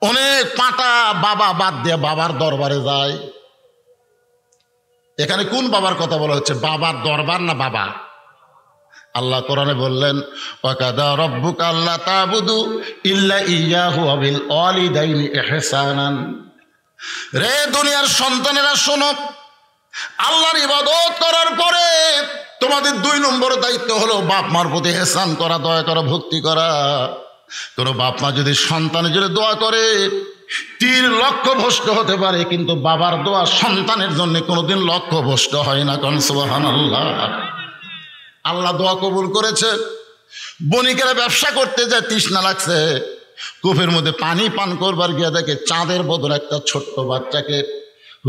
অনেক পাটা বাবা বাদ দিয়ে বাবার দরবারে যায়। এখানে কোন বাবার কথা বলা হচ্ছে? বাবার দরবার না বাবা? আল্লাহ কোরআনে বললেন ওয়াকাদা রাব্বুকা আল্লা তা'বুদু ইল্লা ইয়্যাহু ওয়া বিল ওয়ালিদাইনি ইহসানান। রে দুনিয়ার সন্তানেরা শোনো, আল্লাহর ইবাদত করার পরে তোমাদের 2 নম্বর দায়িত্ব হলো বাপ মার প্রতি ইহসান করা, দয়া করা, ভক্তি করা। কোনো বাপ মা যদি সন্তানের জন্য দোয়া করে 3 লক্ষ ভ্রষ্ট হতে পারে, কিন্তু বাবার দোয়া সন্তানের জন্য কোনোদিন লক্ষ ভ্রষ্ট হয় না। কোন সুবহানাল্লাহ। আল্লাহ দোয়া কবুল করেছে। বণিকেরা ব্যবসা করতে যায়, তৃষ্ণা লাগছে, কূপের মধ্যে পানি পান করবার গিয়ে দেখে চাঁদের বদলে একটা ছোট্ট বাচ্চাকে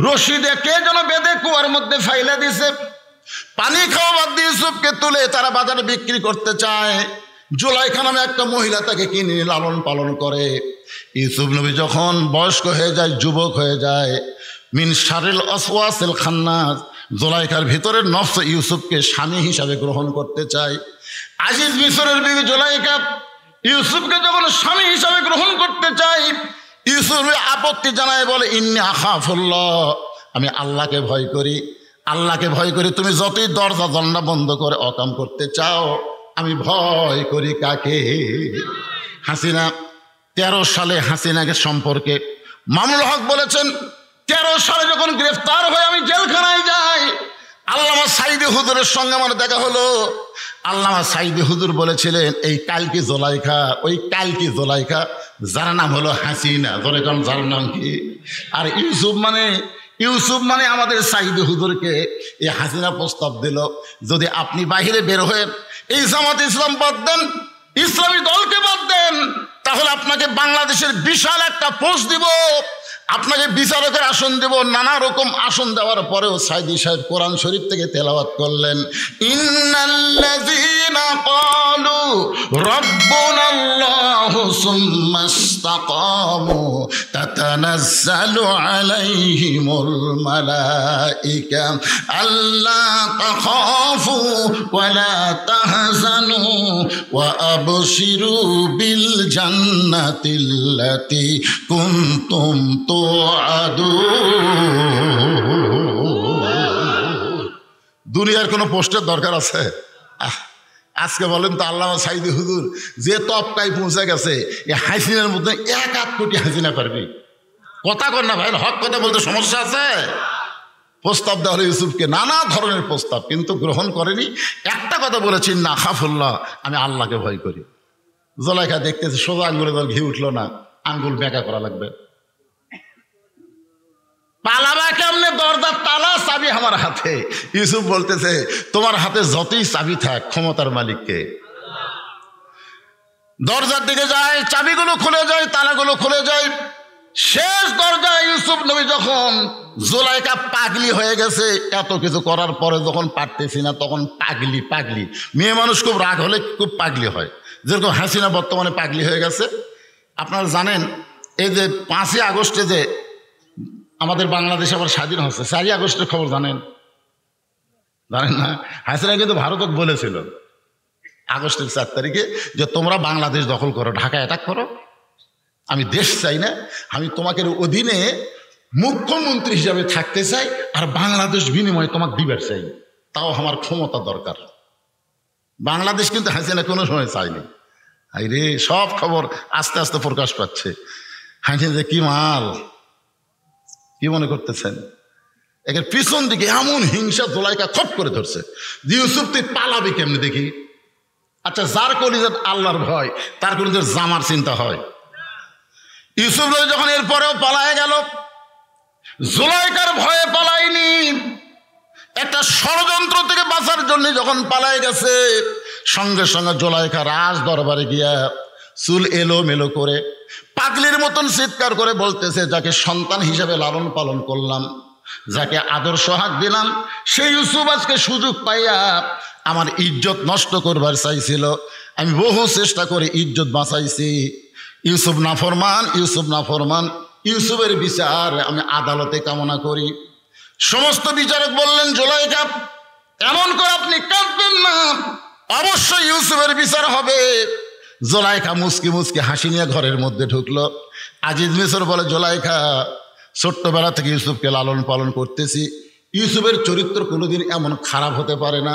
রশি দিয়ে কে যেন বেঁধে কুয়ার মধ্যে ফাইলা দিছে। পানি খাওয়া বাদ দিয়ে ইউসুফকে তুলে তারা বাজারে বিক্রি করতে চায়। জুলাইখা নামে একটা মহিলা তাকে কিনে লালন পালন করে। ইউসুফ নবী যখন বয়স্ক হয়ে যায়, যুবক হয়ে যায়, মিন শারিল আসওয়াসিল খান্নাস, জুলাইখার ভিতরের নফস ইউসুফকে স্বামী হিসাবে গ্রহণ করতে চায়। আজিজ মিশরের বিবি জুলাইখা ইউসুফকে যখন স্বামী হিসাবে গ্রহণ করতে চায়, ইউসুফ আপত্তি জানায়, বলে ইন্নী আখাফুল্লাহ, আমি আল্লাহকে ভয় করি, আল্লাহকে ভয় করি। তুমি যতই দরজা জানলা বন্ধ করে অকাম করতে চাও, আমি ভয় করি কাকে? হাসিনা। 13 সালে হাসিনাকে সম্পর্কে মামুনুল হক বলেছেন, 13 সালে যখন গ্রেফতার হয়ে আমি জেলখানায় যাই, আল্লামা সাইদি হুজুরের সঙ্গে আমার দেখা হলো। আল্লামা সাইদি হুজুর বলেছিলেন, এই কালকি জুলাইখা, ওই কালকি জুলাইখা, যার নাম হলো হাসিনা। ধরে কারণ যার নাম কি? আর ইউসুফ মানে আমাদের সাইদি হুজুরকে এই হাসিনা প্রস্তাব দিল, যদি আপনি বাহিরে বের হয়ে এই জামাত ইসলাম বাদ দেন, ইসলামী দলকে বাদ দেন, তাহলে আপনাকে বাংলাদেশের বিশাল একটা পোস্ট দিব, আপনাকে বিচারকের আসন দেব। নানা রকম আসন দেওয়ার পরেও সাইদি সাহেব কোরআন শরীফ থেকে তেলাওয়াত করলেন, ইন্নাল্লাযীনা ক্বালু রাব্বুনাল্লাহু সুম্মা ইসতাকামু তাতানাজ্জালু আলাইহিমুল মালাইকা আল্লা তাখাফু ওয়া লা তাহজানু ওয়া আবশিরু বিল জান্নাতিল্লাতী কুনতুম দুনিয়ার কোন পোস্টের দরকার আছে? আজকে বলেন তো, আল্লামা সাইদি হুজুর যে তপকায় পৌঁছে গেছে, এই হাসিনার মধ্যে 1 কোটি হাসিনা পারবি? কথা কর না ভাই, হক কথা বলতে সমস্যা আছে? প্রস্তাব দেওয়া হলো ইউসুফকে, নানা ধরনের প্রস্তাব, কিন্তু গ্রহণ করেনি। একটা কথা বলেছি, না খাফুল্লাহ, আমি আল্লাহকে ভয় করি। জুলাইখা দেখতেছে সোজা আঙ্গুলে দল ঘি উঠলো না, আঙ্গুল বেঁকা করা লাগবে। পালাবা কেমনে? দরজার তালা চাবি আমার হাতে। ইউসুফ বলতেছে, তোমার হাতে যতই চাবি থাক, ক্ষমতার মালিককে। দরজার দিকে যায়, চাবিগুলো খুলে যায়, তালাগুলো খুলে যায়। শেষ দরজায় ইউসুফ নবী যখন, জুলাইখা পাগলি হয়ে গেছে, এত কিছু করার পরে যখন পারতেছি না, তখন পাগলি। মেয়ে মানুষ খুব রাগ হলে খুব পাগলি হয়, যেরকম হাসিনা বর্তমানে পাগলি হয়ে গেছে। আপনারা জানেন, এই যে 5ই আগস্টে যে আমাদের বাংলাদেশ আবার স্বাধীন হচ্ছে, 4ই আগস্টের খবর জানেন না? হাসিনা কিন্তু ভারতকে বলেছিল আগস্টের 4 তারিখে যে তোমরা বাংলাদেশ দখল করো, ঢাকা অ্যাটাক করো, আমি দেশ চাই না, আমি তোমাকে অধীনে মুখ্যমন্ত্রী হিসাবে থাকতে চাই, আর বাংলাদেশ বিনিময়ে তোমাকে দিবার চাই, তাও আমার ক্ষমতা দরকার। বাংলাদেশ কিন্তু হাসিনা কোনো সময় চাইনি। আরে সব খবর আস্তে আস্তে প্রকাশ পাচ্ছে। হাসিনা যে কি মাল, কি মনে করতেছেন? এর পিছন দিকে এমন হিংসা জুলাইখা খপ করে ধরছে, ইউসুফ তুই পালাবি কেমনি দেখি। আচ্ছা, যার কলিজাত আল্লাহর ভয়, তার কলিজার জামার চিন্তা হয়। ইউসুফ যখন এরপরেও পালায় গেল, জুলাইখার ভয়ে পালায়নি, একটা ষড়যন্ত্র থেকে বাঁচার জন্য যখন পালায় গেছে, সঙ্গে সঙ্গে জুলাইখা রাজ দরবারে গিয়া চুল এলো মেলো করে পাগলির মতন চিৎকার করে বলতেছে, যাকে সন্তান হিসাবে লালন পালন করলাম, যাকে আদর সোহাগ দিলাম, সেই ইউসুফ আজকে সুযোগ পাইয়া আমার ইজ্জত নষ্ট করবার চাইছিল। আমি বহু চেষ্টা করে ইজ্জত বাঁচাইছি। ইউসুফ নাফরমান, ইউসুফের বিচার আমি আদালতে কামনা করি। সমস্ত বিচারক বললেন, জুলাইখা এমন করে আপনি কাঁদবেন না, অবশ্যই ইউসুফের বিচার হবে। জুলাইখা মুচকি হাসি নিয়ে ঘরের মধ্যে ঢুকলো। আজিজ মিশর বলে, জুলাইখা ছোট্টবেলা থেকে ইউসুফকে লালন পালন করতেছি, ইউসুফের চরিত্র কোনোদিন এমন খারাপ হতে পারে না।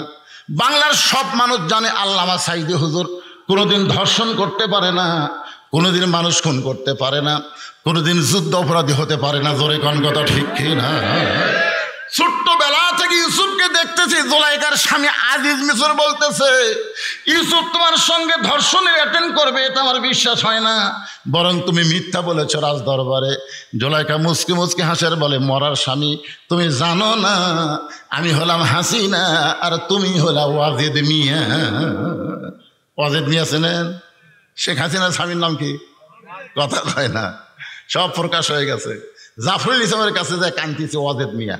বাংলার সব মানুষ জানে আল্লামা সাঈদী হুজুর কোনোদিন ধর্ষণ করতে পারে না, কোনোদিন মানুষ খুন করতে পারে না, কোনোদিন যুদ্ধ অপরাধী হতে পারে না। জোরে কোন কথা ঠিক কি না? ছোট্টবেলা থেকে ইউসুফকে দেখতেছি, জুলাইখার স্বামী আজিজ মিশর বলতেছে, ইউসুফ তোমার সঙ্গে ধর্ষণের অ্যাটেন্ড করবে, এটা আমার বিশ্বাস হয় না, বরং তুমি মিথ্যা বলেছ রাজ দরবারে। জুলাইখা মুচকি মুচকি হাসের বলে, মরার স্বামী তুমি জানো না আমি হলাম হাসিনা আর তুমি হলা ওয়াজেদ মিয়া। ওয়াজেদ মিয়া চেনেন? শেখ হাসিনার স্বামীর নাম কি? কথা কয় না, সব প্রকাশ হয়ে গেছে। জাফরুল ইসলামের কাছে যায় কান্তিছে ওয়াজেদ মিয়া,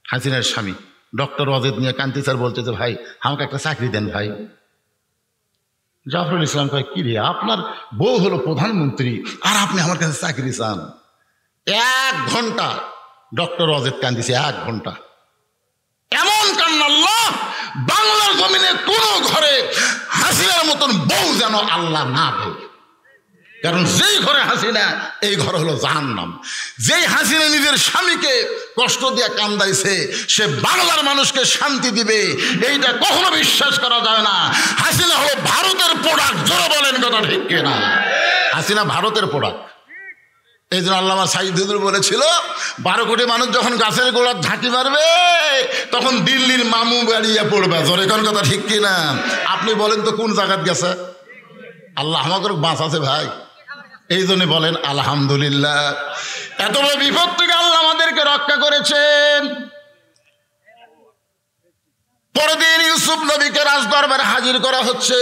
হাসিনার স্বামী ডক্টর ওয়াজেদ মিয়া। কান্তি স্যার বলতেছে, ভাই আমাকে একটা চাকরি দেন ভাই। জাফরুল ইসলাম কয়, কি রে, আপনার বউ হলো প্রধানমন্ত্রী আর আপনি আমার কাছে চাকরি চান? 1 ঘন্টা ডক্টর ওয়াজেদ কান্দিছে, 1 ঘন্টা। এমন কান্না আল্লাহ বাংলার জমিনে কোনো ঘরে হাসিনার মতন বউ যেন আল্লাহ না দেয়। কারণ যেই ঘরে হাসিনা, এই ঘর হলো জাহান্নাম। যেই হাসিনা নিজের স্বামীকে কষ্ট দিয়ে কান্দাইছে, সে বাংলার মানুষকে শান্তি দিবে এইটা কখনো বিশ্বাস করা যায় না। হাসিনা হলো ভারতের প্রোডাক্ট। জোরে বলেন কথা ঠিক কিনা? হাসিনা ভারতের প্রোডাক্ট। এই জন্য আল্লামা সাঈদী হুজুর বলেছিল, 12 কোটি মানুষ যখন গাছের গোড়ার ঝাঁটি মারবে তখন দিল্লির মামু বাড়িয়ে পড়বে। জোরে কোন কথা ঠিক কিনা? আপনি বলেন তো কোন জায়গায় গেছে? আল্লাহ আমাকে বাঁচাছে ভাই, এই জন্য বলেন আলহামদুলিল্লাহ। এত বড় বিপদ থেকে আল্লাহ আমাদেরকে রক্ষা করেছেন। পরদিন ইউসুফ নবীকে রাজদরবারে হাজির করা হচ্ছে।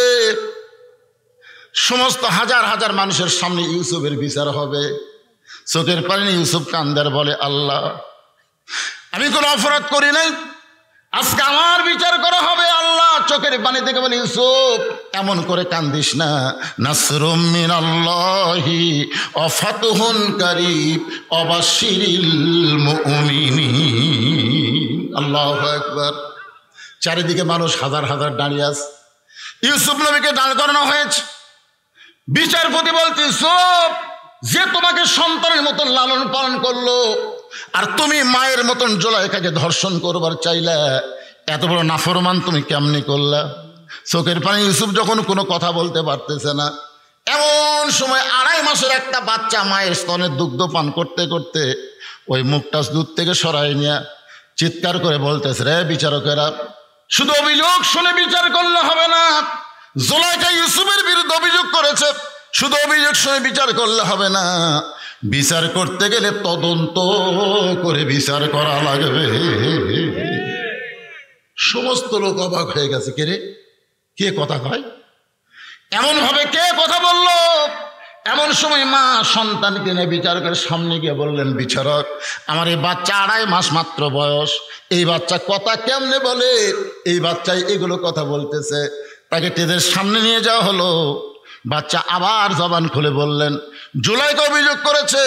সমস্ত হাজার হাজার মানুষের সামনে ইউসুফের বিচার হবে। চোখের পানি ইউসুফ কান্দার বলে, আল্লাহ আমি কোনো অপরাধ করি নাই, আজকে আমার বিচার করা হবে। আল্লাহ চোখের পানি থেকে বলে, ইউসুফ এমন করে কান্দিস না, নাসরুম মিনাল্লাহি ওয়া ফাতহুন কারীব ওয়া বাশশিরিল মুমিনিন। আল্লাহু আকবার। চারিদিকে মানুষ হাজার হাজার দাঁড়িয়ে আছে। ইউসুফ নবীকে দাঁড় করানো হয়েছে। বিচারপতি বলতে, ইউসুফ যে তোমাকে সন্তানের মতন লালন পালন করলো আর তুমি মায়ের মতন জুলাইখাকে ধর্ষণ করবার চাইলা, এত বড় নাফরমান তুমি কেমনি করলা? চোখের পানি ইউসুফ যখন কোনো কথা বলতে পারতেছে না, এমন সময় 2.5 মাসের একটা বাচ্চা মায়ের স্তনের দুগ্ধ পান করতে করতে ওই মুখটা দুধ থেকে সরাই নিয়ে চিৎকার করে বলতেছে, রে বিচারকেরা, শুধু অভিযোগ শুনে বিচার করলে হবে না। জুলাইখা ইউসুফের বিরুদ্ধে অভিযোগ করেছে, শুধু অভিযোগ শুনে বিচার করলে হবে না, বিচার করতে গেলে তদন্ত করে বিচার করা লাগবে। সমস্ত লোক অবাক হয়ে গেছে, কে রে, কে কথা কয়, এমন ভাবে কে কথা বলল? এমন সময় মা সন্তানকে নিয়ে বিচারকের সামনে গিয়ে বললেন, বিচারক আমার এই বাচ্চা 2.5 মাস মাত্র বয়স, এই বাচ্চা কথা কেমনে বলে, এই বাচ্চাই এগুলো কথা বলতেছে। তাকে টেদের সামনে নিয়ে যাওয়া হলো। বাচ্চা আবার জবান খুলে বললেন, জুলাইখা অভিযোগ করেছে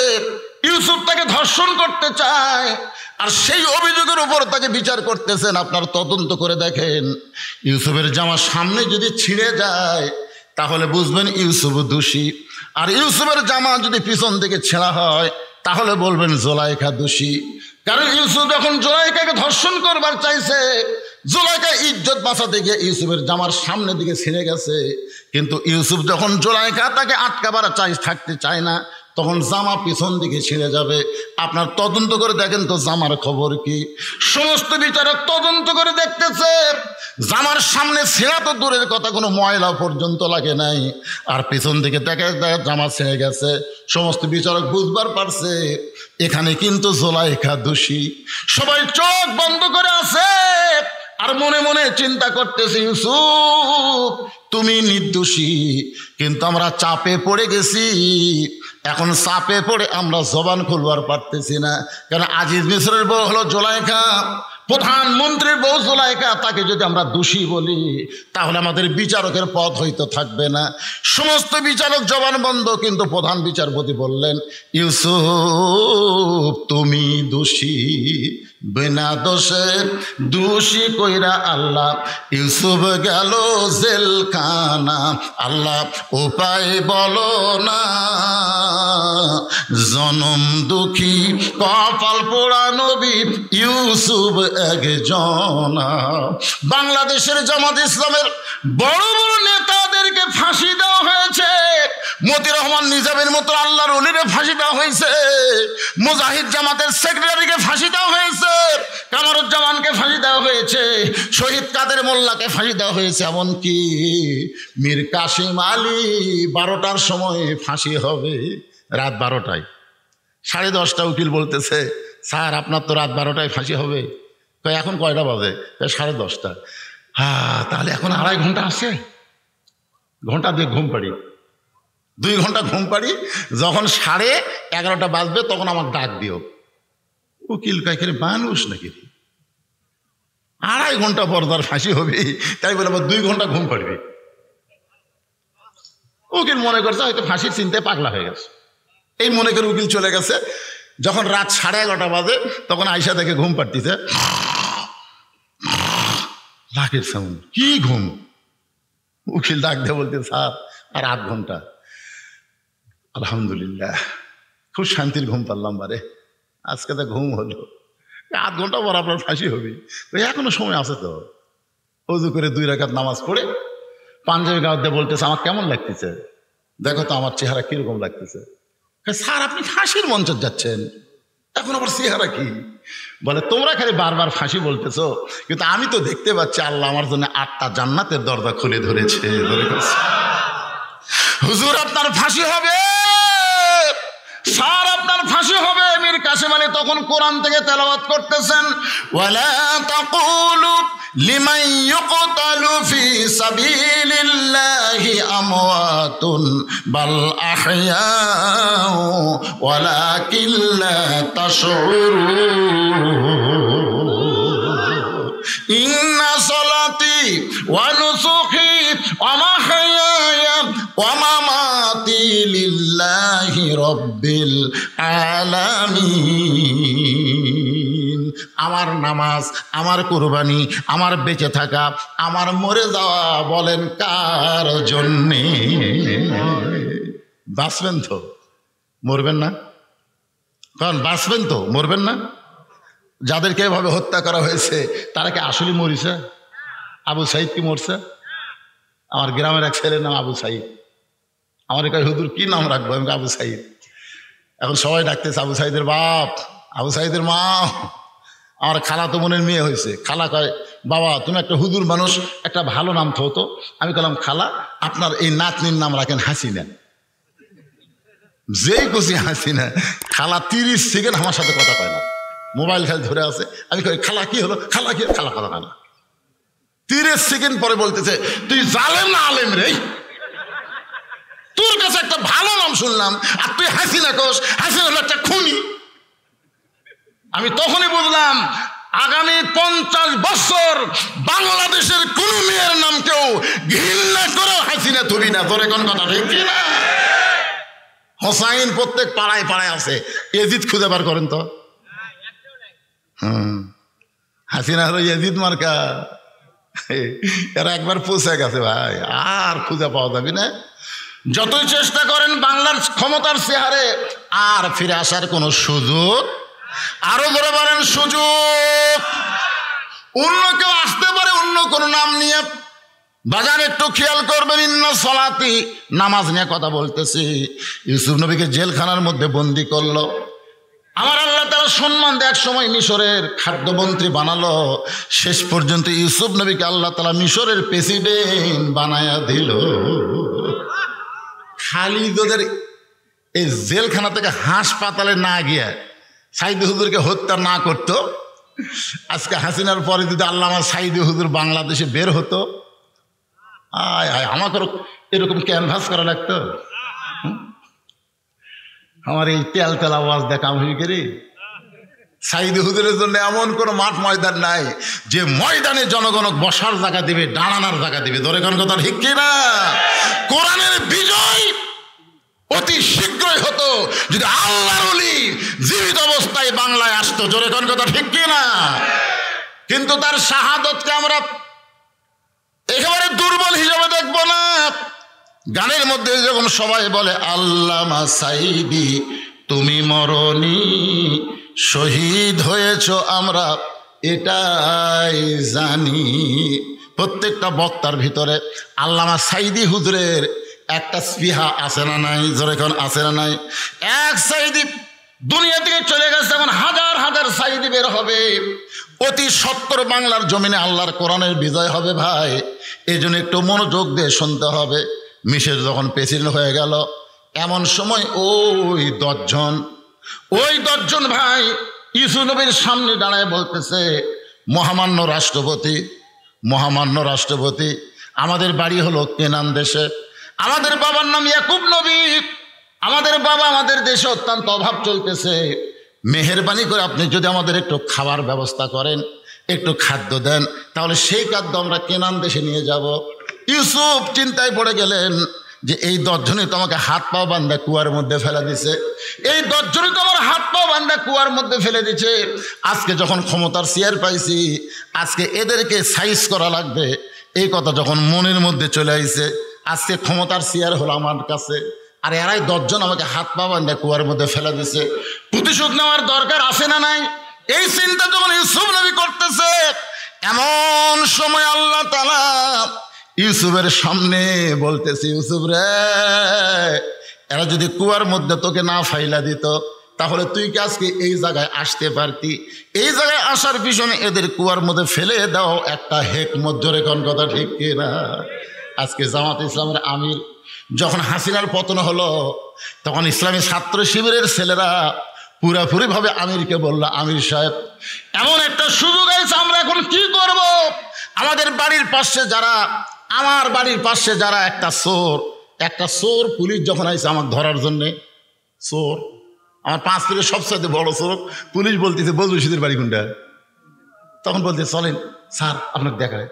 ইউসুফ তাকে ধর্ষণ করতে চায়, আর সেই অভিযোগের উপর তাকে বিচার করতেছেন। আপনার তদন্ত করে দেখেন, ইউসুফের জামা সামনে যদি ছিঁড়ে যায় তাহলে বুঝবেন ইউসুফ দোষী, আর ইউসুফের জামা যদি পিছন থেকে ছেঁড়া হয় তাহলে বলবেন জুলাইখা দোষী। কারণ ইউসুফ যখন জুলাইখাকে ধর্ষণ করবার চাইছে, জুলাইখা ইজ্জত বাঁচাতে গিয়ে ইউসুফের জামার সামনের দিকে ছিঁড়ে গেছে, কিন্তু ইউসুফ যখন জুলাইখা তাকে আটকাবার থাকতে চায় না, তখন জামা পিছন দিকে ছিঁড়ে যাবে। আপনার তদন্ত করে দেখেন তো জামার খবর কি। সমস্ত বিচারক তদন্ত করে দেখতেছে, জামার সামনে ছেঁড়া তো দূরের কথা, কোনো ময়লা পর্যন্ত লাগে নাই, আর পিছন দিকে দেখে জামা ছিঁড়ে গেছে। সমস্ত বিচারক বুঝবার পারছে এখানে কিন্তু জুলাইখা দোষী। সবাই চোখ বন্ধ করে আছে আর মনে মনে চিন্তা করতেছে, ইউসুফ তুমি নির্দোষী, কিন্তু আমরা চাপে পড়ে গেছি। এখন চাপে পড়ে আমরা জবান খুলবার পারতেছি না। কারণ আজিজ মিশরের বউ হলো জুলাইখা, প্রধানমন্ত্রীর বউ জুলাইখা, তাকে যদি আমরা দোষী বলি তাহলে আমাদের বিচারকের পদ হয়তো থাকবে না। সমস্ত বিচারক জবান বন্ধ, কিন্তু প্রধান বিচারপতি বললেন, ইউসুফ তুমি দোষী। বিনা দোষে দোষী কইরা আল্লাহ ইউসুফ গেল জেলখানা। আল্লাহ উপায় বলো না, জনম দুঃখী কপাল পোড়া নবী ইউসুফ একজন। বাংলাদেশের জামাত ইসলামের বড় বড় নেতাদেরকে ফাঁসি দেওয়া হয়েছে। মতিউর রহমান নিজামের মতো আল্লাহর ওলিরে ফাঁসি দেওয়া হয়েছে, মুজাহিদ জামাতের সেক্রেটারিকে ফাঁসি দেওয়া হয়েছে, কামরুজ্জামানকে ফাঁসি দেওয়া হয়েছে, শহীদ কাদের মোল্লাকে ফাঁসি দেওয়া হয়েছে, এমনকি মীর কাসিম আলী 12টার সময় ফাঁসি হবে, রাত 12টায়। 10:30 উকিল বলতেছে, স্যার আপনার তো রাত 12টায় ফাঁসি হবে। এখন কয়টা বাজে? 10:30। তাহলে এখন 2.5 ঘন্টা আছে, ঘন্টা দিয়ে ঘুম পাড়ি, 2 ঘন্টা ঘুম পাড়ি। যখন 11:30 বাজবে তখন আমার ডাক দিও। উকিল কাইকের মানুষ নাকি, 2.5 ঘন্টা পর তার ফাঁসি হবে, তাই বলে আবার 2 ঘন্টা ঘুম পাড়বি। উকিল মনে করছে হয়তো ফাঁসির চিন্তায় পাগলা হয়ে গেছে, এই মনে করে উকিল চলে গেছে। যখন রাত 11:30 বাজে তখন আয়সা দেখে ঘুম পাড়তিছে, লাখের সাউন্ড, কি ঘুম? উকিল ডাক দিয়ে বলতে, স্যার আর 8 ঘন্টা। আলহামদুলিল্লাহ, খুব শান্তির ঘুম পারলাম বারে, আজকে তো ঘুম হলো। 8 ঘন্টা পর আপনার ফাঁসি হবে, এখনো সময় আছে তো। ওযু করে 2 রাকাত নামাজ পড়ে পাঞ্জাবি গাওয়ার দিয়ে বলতেছে, আমার কেমন লাগতেছে, দেখো তো আমার চেহারা কিরকম লাগতেছে। স্যার আপনি ফাঁসির মঞ্চে যাচ্ছেন, এখন আবার চেহারা কি? বলে, তোমরা খালি বারবার ফাঁসি বলতেছো, কিন্তু আমি তো দেখতে পাচ্ছি আল্লাহ আমার জন্য 8টা জান্নাতের দরজা খুলে ধরেছে। হুজুর আপনার ফাঁসি হবে, স্যার আপনার ফাঁসি হবে। মীর কাসিম আলী তখন কোরআন থেকে তেলাওয়াত করতেছেন, ওয়ালা তাকুলু লিমান ইউকতালু ফি সাবিলিল্লাহি আমওয়াতুন বাল আহইয়াউ ওয়ালাকিন লা তাশউরুন। ইন্না সলাতি ওয়া নুসুকি ওয়া মাহইয়ায়া ওয়া মামাতি লিল্লাহি রাব্বিল আলামিন। আমার নামাজ, আমার কুরবানি, আমার বেঁচে থাকা, আমার মরে যাওয়া বলেন কার জন্যে? বাঁচবেন তো, মরবেন না? কারণ বাঁচবেন তো, মরবেন না? যাদেরকে এভাবে হত্যা করা হয়েছে তারা কি আসলে মরিছে? আবু সাইদ কি মরছে? আমার গ্রামের এক ছেলের নাম আবু সাইদ। আমার কয়, হুজুর কি নাম রাখবো? আমি আবু সাইদ। এখন সবাই ডাকতেছে আবু সাইদের বাপ, আবু সাইদের মা। আমার খালা তো বোনের মেয়ে হয়েছে। খালা কয়, বাবা তুমি একটা হুজুর মানুষ, একটা ভালো নাম তো হতো। আমি বললাম, খালা আপনার এই নাতনির নাম রাখেন হাসিনা। যেই খুশি হাসিনা। খালা 30 সেকেন্ড আমার সাথে কথা কয় না, মোবাইল খালি ধরে আছে। আমি কই, খালা কি হলো? খালা কি? খালা কথা না। 30 সেকেন্ড পরে বলতেছে, তুই জালেম না আলেম রে? তোর কাছে একটা ভালো নাম শুনলাম আর তুই হাসিনা কোস? হাসিনা হলো একটা খুনি। আমি তখনই বুঝলাম আগামী 50 বছর বাংলাদেশের কোন মেয়ের নাম কেউ ঘৃণা করে হাসিনা তুবি না। তোর এখন কথা ঠিক না? হোসাইন প্রত্যেক পাড়ায় পাড়ায় আছে, এজিদ খুঁজে বার করেন তো। হাসিনা হলো এজিদ মার্কা। এরা একবার পৌঁছে গেছে ভাই, আর খুঁজে পাওয়া যাবে না। যতই চেষ্টা করেন বাংলার ক্ষমতার চেহারে আর ফিরে আসার কোনো সুযোগ, আরো ধরে বলেন সুযোগ। অন্য কেউ আসতে পারে অন্য কোনো নাম নিয়ে। বাজার একটু খেয়াল করবেন, ইন্না সলাতি, নামাজ নিয়ে কথা বলতেছি। ইউসুফ নবীকে জেলখানার মধ্যে বন্দি করলো। আমার আল্লাহ তাআলা সম্মান দিয়ে এক সময় মিশরের খাদ্যমন্ত্রী বানালো। শেষ পর্যন্ত ইউসুফ নবীকে আল্লাহ তাআলা মিশরের প্রেসিডেন্ট বানায়া দিল। খালি তোদের এই জেলখানা থেকে হাসপাতালে না গিয়ে সাইদি হুজুরকে হত্যা না করতো, আজকে হাসিনার পরে যদি আল্লাহ আমার সাইদি হুজুর বাংলাদেশে বের হতো, আয় আয় আমাকে এরকম ক্যানভাস করা লাগতো। আমার এই তেল তেল আওয়াজ দেখা আমি করি। সাইদি হুজুরের জন্য এমন কোনো মাঠ ময়দান নাই যে ময়দানে জনগণ বসার জায়গা দিবে, দাঁড়ানোর জায়গা দিবে। ধরে কোন কথা ঠিক কিনা? কোরআনের বিজয় অতি শীঘ্রই হতো যদি আল্লাহর ওলি জীবিত অবস্থায় বাংলায় আসতো। জোরে কোন কথা ঠিক কি না? কিন্তু তার শাহাদতকে আমরা একেবারে দুর্বল হিসেবে দেখবো না। গানের মধ্যে যখন সবাই বলে আল্লামা সাইদি তুমি মরনি, শহীদ হয়েছ আমরা এটাই জানি। প্রত্যেকটা বক্তার ভিতরে আল্লামা সাইদি হুজুরের একটা স্পৃহা আছে না নাই? জোরে কোন আছে না নাই? এক সাইদি দুনিয়া থেকে চলে গেছে, এখন হাজার হাজার সাইদি বের হবে। অতি সত্তর বাংলার জমিনে আল্লাহর কোরআনের বিজয় হবে ভাই। এই জন্য একটু মনোযোগ দিয়ে শুনতে হবে। মিশেল যখন প্রেসিডেন্ট হয়ে গেল, এমন সময় ওই দশজন ভাই ইসু নবীর সামনে দাঁড়ায় বলতেছে, মহামান্য রাষ্ট্রপতি, আমাদের বাড়ি হলো কেনান দেশে, আমাদের বাবার নাম ইয়াকুব নবী, আমাদের বাবা আমাদের দেশে অত্যন্ত অভাব চলতেছে, মেহেরবানি করে আপনি যদি আমাদের একটু খাবার ব্যবস্থা করেন, একটু খাদ্য দেন, তাহলে সেই খাদ্য আমরা কেনান দেশে নিয়ে যাব। ইউসুফ চিন্তায় পড়ে গেলেন যে এই 10 জনই তো আমাকে হাত পা বান্ধা কুয়ার মধ্যে ফেলে দিছে, এই 10 জনই তো আমার হাত পা বান্ধা কুয়ার মধ্যে ফেলে দিছে। আজকে যখন ক্ষমতার চেয়ার পাইছি, আজকে এদেরকে সাইজ করা লাগবে। এই কথা যখন মনের মধ্যে চলে আইছে, আজকে ক্ষমতার চেয়ার হলো আমার কাছে, আর এরাই 10 জন আমাকে হাত পা বান্ধা কুয়ার মধ্যে ফেলে দিছে, প্রতিশোধ নেওয়ার দরকার আছে না নাই? এই চিন্তা যখন ইউসুফ নবী করতেছে, এমন সময় আল্লাহ তাআলা ইউসুফের সামনে বলতেছে, ইউসুফ রে, এরা যদি কুয়ার মধ্যে তোকে না ফাইলা দিত, তাহলে তুই কি আজকে এই জায়গায় আসতে পারতি? এই জায়গায় আসার পিছনে এদের কুয়ার মধ্যে ফেলে দাও একটা হেকমত। জোরে কোন কথা ঠিক কিনা? আজকে জামাত ইসলামের আমির যখন হাসিনার পতন হলো, তখন ইসলামী ছাত্র শিবিরের ছেলেরা পুরাপুরিভাবে আমিরকে বলল, আমির সাহেব এমন একটা সুযোগ আছে, আমরা এখন কি করব? আমাদের বাড়ির পাশে যারা, আমার বাড়ির পাশে যারা একটা চোর পুলিশ যখন আইছে আমাকে ধরার জন্যে, চোর আমার 5 ফিটের সবচেয়ে বড় চোর, পুলিশ বলতেছে বজরুশিদের বাড়ি কোনটা? তখন বলতে চলেন স্যার আপনাকে দেখায়,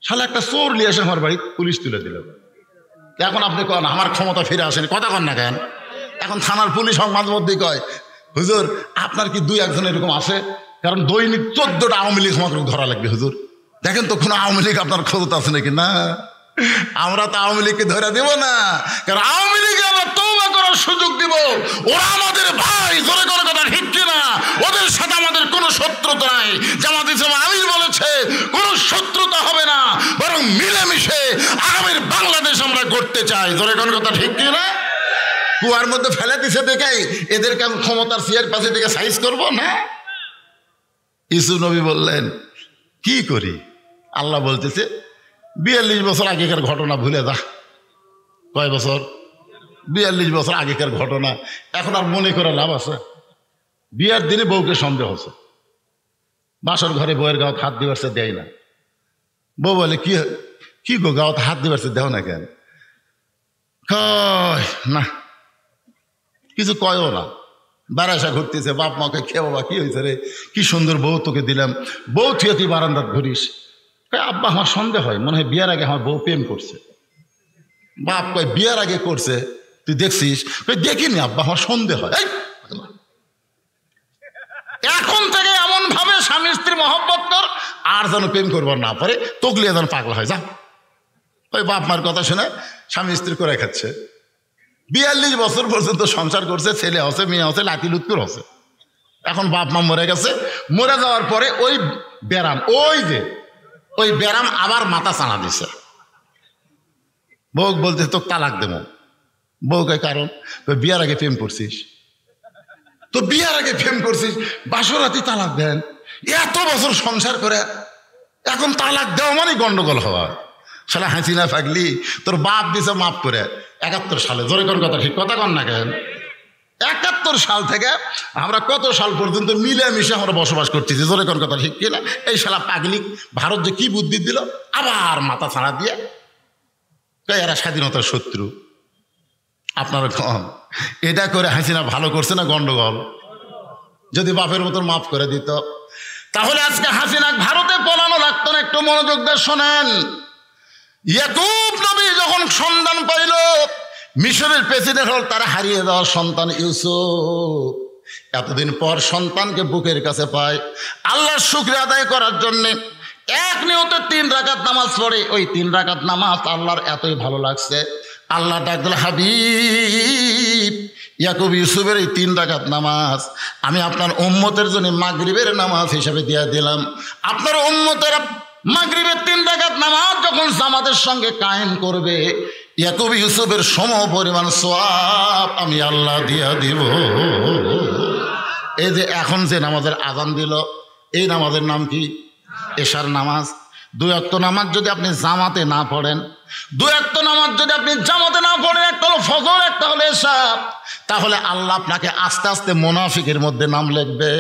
শালা একটা চোর নিয়ে এসে আমার বাড়ি পুলিশ তুলে দিল। এখন আপনি কন আমার ক্ষমতা ফিরে আসেনি, কথা কন না কেন? এখন থানার পুলিশ মাঝে মধ্যেই কয়, হুজুর আপনার কি 2-1 জন এরকম আসে? কারণ দৈনিক 14টা আওয়ামী লীগ আমাকে ধরা লাগবে। হুজুর দেখেন তো কোনো আওয়ামী লীগ আপনার ক্ষমতা আছে নাকি? না, আমরা তো আওয়ামী লীগকে ধরে দেব না, কারণ আওয়ামী লীগে আমরা তওবা করার সুযোগ দিব। ওরা আমাদের ভাই, জোরে করে কথা ঠিক কিনা? ওদের সাথে আমাদের কোনো শত্রুতা নাই। জামাত ইসলাম আমির বলেছে কোনো শত্রুতা হবে না, বরং মিলেমিশে আগামীর বাংলাদেশ আমরা গড়তে চাই। জোরে করে কথা ঠিক কিনা? কুয়ার মধ্যে ফেলে দিছে দেখে এদেরকে আমি ক্ষমতার চেয়ার পাশে থেকে সাইজ করবো না? ইসু নবী বললেন কি করি? আল্লাহ বলতেছে 42 বছর আগেকার ঘটনা ভুলে যা। কয় বছর? 42 বছর আগেকার ঘটনা এখন আর মনে করে লাভ আছে? বিয়ার দিনে বউকে সন্দেহ হচ্ছে, বাসর ঘরে বউয়ের গাঁত হাত দিবারছে দেয় না। বউ বলে কি গো গাঁত হাত দিবারছে দেও না কেন? কয় না, কিছু কয়ও না। বারাসা ঘুরতেছে, বাপ মাকে খেয়ে, বাবা কি হয়েছে রে, কি সুন্দর বউ তোকে দিলাম, বউ থুয়ে তুই বারান্দাত ঘুরিস। আব্বা আমার সন্দেহ হয়, মনে হয় বিয়ার আগে আমার বউ প্রেম করছে। বাপ কয় বিয়ার আগে করছে তুই দেখছিস? দেখিনি আব্বা, আমার সন্দেহ হয়। এখন থেকে এমন ভাবে স্বামী স্ত্রী মহব্বত কর, আর যেন প্রেম করবার না পারে, তকলিয়ে যেন পাগলা হয়। যা, ওই বাপ মার কথা শুনে স্বামী স্ত্রী করে খাচ্ছে। 42 বছর পর্যন্ত সংসার করছে, ছেলে হচ্ছে, মেয়ে হচ্ছে, লাতি লুৎকুর হচ্ছে। এখন বাপ মা মরে গেছে, মরে যাওয়ার পরে ওই ব্যারাম, ওই ব্যারাম আবার মাথা চানা দিছে। বউ বলতে তোকে তালাক দেবো। বউকে কারণ বিয়ার আগে প্রেম করছিস, তো বিয়ার আগে প্রেম করছিস, বাসরাতি তালাক দেন। এত বছর সংসার করে এখন তালাক দেওয়া মানে গন্ডগোল হওয়া। শালা হাসিনা পাগলি, তোর বাপ দিছে মাফ করে 71 সালে। জোরে কোন কথা ঠিক কথা কন না কেন? 71 সাল থেকে আমরা কত সাল পর্যন্ত মিলেমিশে আমরা বসবাস করতেছি। জোরে কোন কথা ঠিক কিনা? এই শালা পাগলি ভারত যে কি বুদ্ধি দিল, আবার মাথা ছাড়া দিয়ে এরা স্বাধীনতার শত্রু। আপনারা কম এটা করে হাসিনা ভালো করছে না গন্ডগোল? যদি বাপের মতন মাফ করে দিত তাহলে আজকে হাসিনা ভারতে পলানো লাগতো না। একটু মনোযোগ দিয়ে শোনেন, ইয়াকুব নবী যখন সন্ধান পাইল মিশরের প্রেসিডেন্ট হল তারা হারিয়ে দেওয়ার সন্তান ইউসুফ। এতদিন পর সন্তানকে বুকের কাছে পায়, আল্লাহর শুকরিয়া আদায় করার জন্যে এক নিয়তে 3 রাকাত নামাজ পড়ে। ওই 3 রাকাত নামাজ আল্লাহর এতই ভালো লাগছে, আল্লাহ ডাকল, হাবিব ইয়াকুব ইউসুফের এই 3 রাকাত নামাজ আমি আপনার উম্মতের জন্য মাগরিবের নামাজ হিসেবে দিয়ে দিলাম। আপনার উম্মতেরা মাগরিবের 3 রাকাত নামাজ যখন জামাতের সঙ্গে কায়েম করবে, ইয়াকুব ইউসুফের সম পরিমাণ সওয়াব আমি আল্লাহ দিয়া দিব। এই যে এখন যে নামাজের আযান দিল, এই নামাজের নাম কি? এশার নামাজ। 2 ওয়াক্ত নামাজ যদি আপনি জামাতে না পড়েন, 2 ওয়াক্ত নামাজ যদি আপনি জামাতে না পড়েন, একটা হলো ফজর, একটা হলো এশা, তাহলে আল্লাহ আপনাকে আস্তে আস্তে মুনাফিকের মধ্যে নাম লিখবে।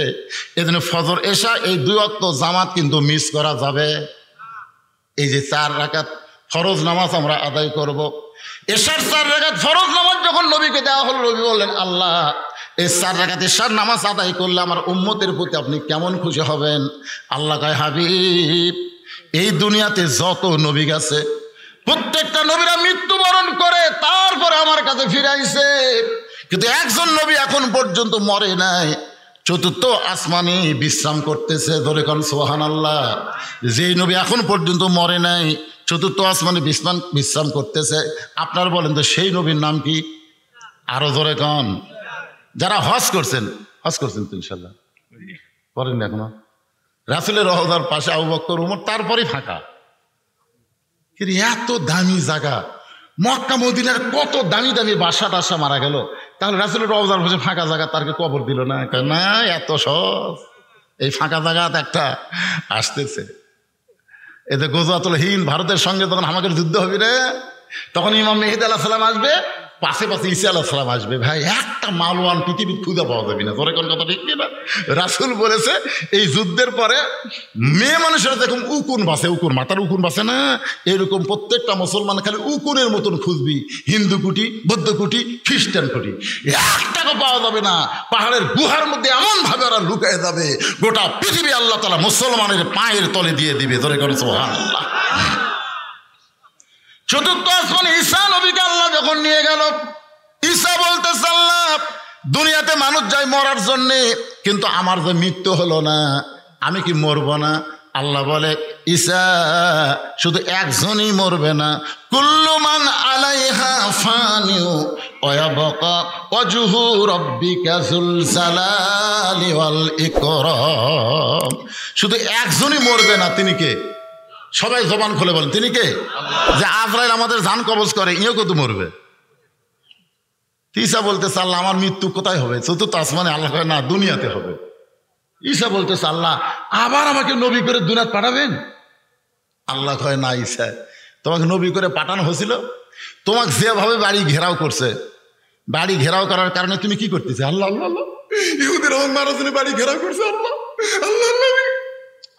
এজন্য ফজর এশা এই 2 ওয়াক্ত জামাত কিন্তু মিস করা যাবে। এই যে 4 রাকাত ফরজ নামাজ আমরা আদায় করব, এশার 4 রাকাত ফরজ নামাজ যখন নবীকে দেওয়া হলো, নবী বললেন, আল্লাহ এই 4 রাকাত এশার নামাজ আদায় করলে আমার উম্মতের প্রতি আপনি কেমন খুশি হবেন? আল্লাহ কয়, হাবিব এই দুনিয়াতে যত নবী গেছে প্রত্যেকটা নবীরা মৃত্যুবরণ করে তারপরে আমার কাছে ফিরে আইছে, কিন্তু একজন নবী এখন পর্যন্ত মরে নাই, 4র্থ আসমানে বিশ্রাম করতেছে। ধরে কোন সুবহানাল্লাহ। যেই নবী এখন পর্যন্ত মরে নাই, 4র্থ আসমানে বিশ্রাম করতেছে, আপনার বলেন তো সেই নবীর নাম কি? আরো জোরে কন। যারা হজ করছেন তো ইনশাল্লাহ করেন না এখনো? রাসূলের রওজার পাশে আবু বকর ওমর, তারপরে ফাঁকা। কিন্তু এত দামি জায়গা, মক্কা মদিনার কত দামি দামি বাসা টাসা মারা গেল, তাহলে রাসূলের রওজার পাশে ফাঁকা জায়গা তারকে কবর দিল না? না, এত সহজ। এই ফাঁকা জায়গা একটা আসতেছে। এতে গজওয়াতুল হিন্দ, ভারতের সঙ্গে তখন আমাদের যুদ্ধ হবে রে, তখন ইমাম মেহেদী আলাইহিস সালাম আসবে, পাশে পাশে ঈসা আলাইহিস সালাম আসবে। ভাই একটা মালওয়ান পৃথিবীর খুঁজে পাওয়া যাবে না। তোরে কোন কথা ঠিক না? রাসূল বলেছে এই যুদ্ধের পরে মেয়ে মানুষের দেখুন উকুন বাসে, উকুন মাথার উকুন বাসে না, এরকম প্রত্যেকটা মুসলমান খালি উকুনের মতন খুঁজবি, হিন্দু কুটি, বৌদ্ধ কুটি, খ্রিস্টান কুটি, একটাকে পাওয়া যাবে না। পাহাড়ের গুহার মধ্যে এমন ভাবে ওরা লুকিয়ে যাবে, গোটা পৃথিবী আল্লাহ তাআলা মুসলমানের পায়ের তলে দিয়ে দিবে। ধরে কোন সুবহানাল্লাহ। 4র্থ আসমানে ঈসা নবীকে আল্লাহ যখন নিয়ে গেল, ঈসা বলতেছে, আল্লাহ দুনিয়াতে মানুষ যায় মরার জন্যে, কিন্তু আমার যে মৃত্যু হলো না, আমি কি মরব না? আল্লাহ বলে, ঈসা শুধু একজনই মরবে না, কুল্লু মান আলাইহা ফানিউ ওয়া ইয়াবকা ওয়াজহু রাব্বিকা যুল জালালি ওয়াল ইকরাম। শুধু একজনই মরবে না, তিনি কে? সবাই জবান খুলে বলেন, তিনি কে? যে আজরাইল আমাদের জান কবজ করে, ইও কত মরবে। ঈসা বলতেছে, আল্লাহ আমার মৃত্যু কোথায় হবে? 4র্থ আসমানে। আল্লাহ কয়, না, দুনিয়াতে হবে। ঈসা বলতেছে, আল্লাহ আবার আমাকে নবী করে দুনিয়াত পাঠাবেন? আল্লাহ কয়, না ঈসা, তোমাকে নবী করে পাঠানো হয়েছিল, তোমাকে যেভাবে বাড়ি ঘেরাও করছে, বাড়ি ঘেরাও করার কারণে তুমি কি করতেছে? আল্লাহ আল্লাহ আল্লাহ, ইহুদির মারার জন্য বাড়ি ঘেরাও করছে। আল্লাহ আল্লাহ আল্লাহ।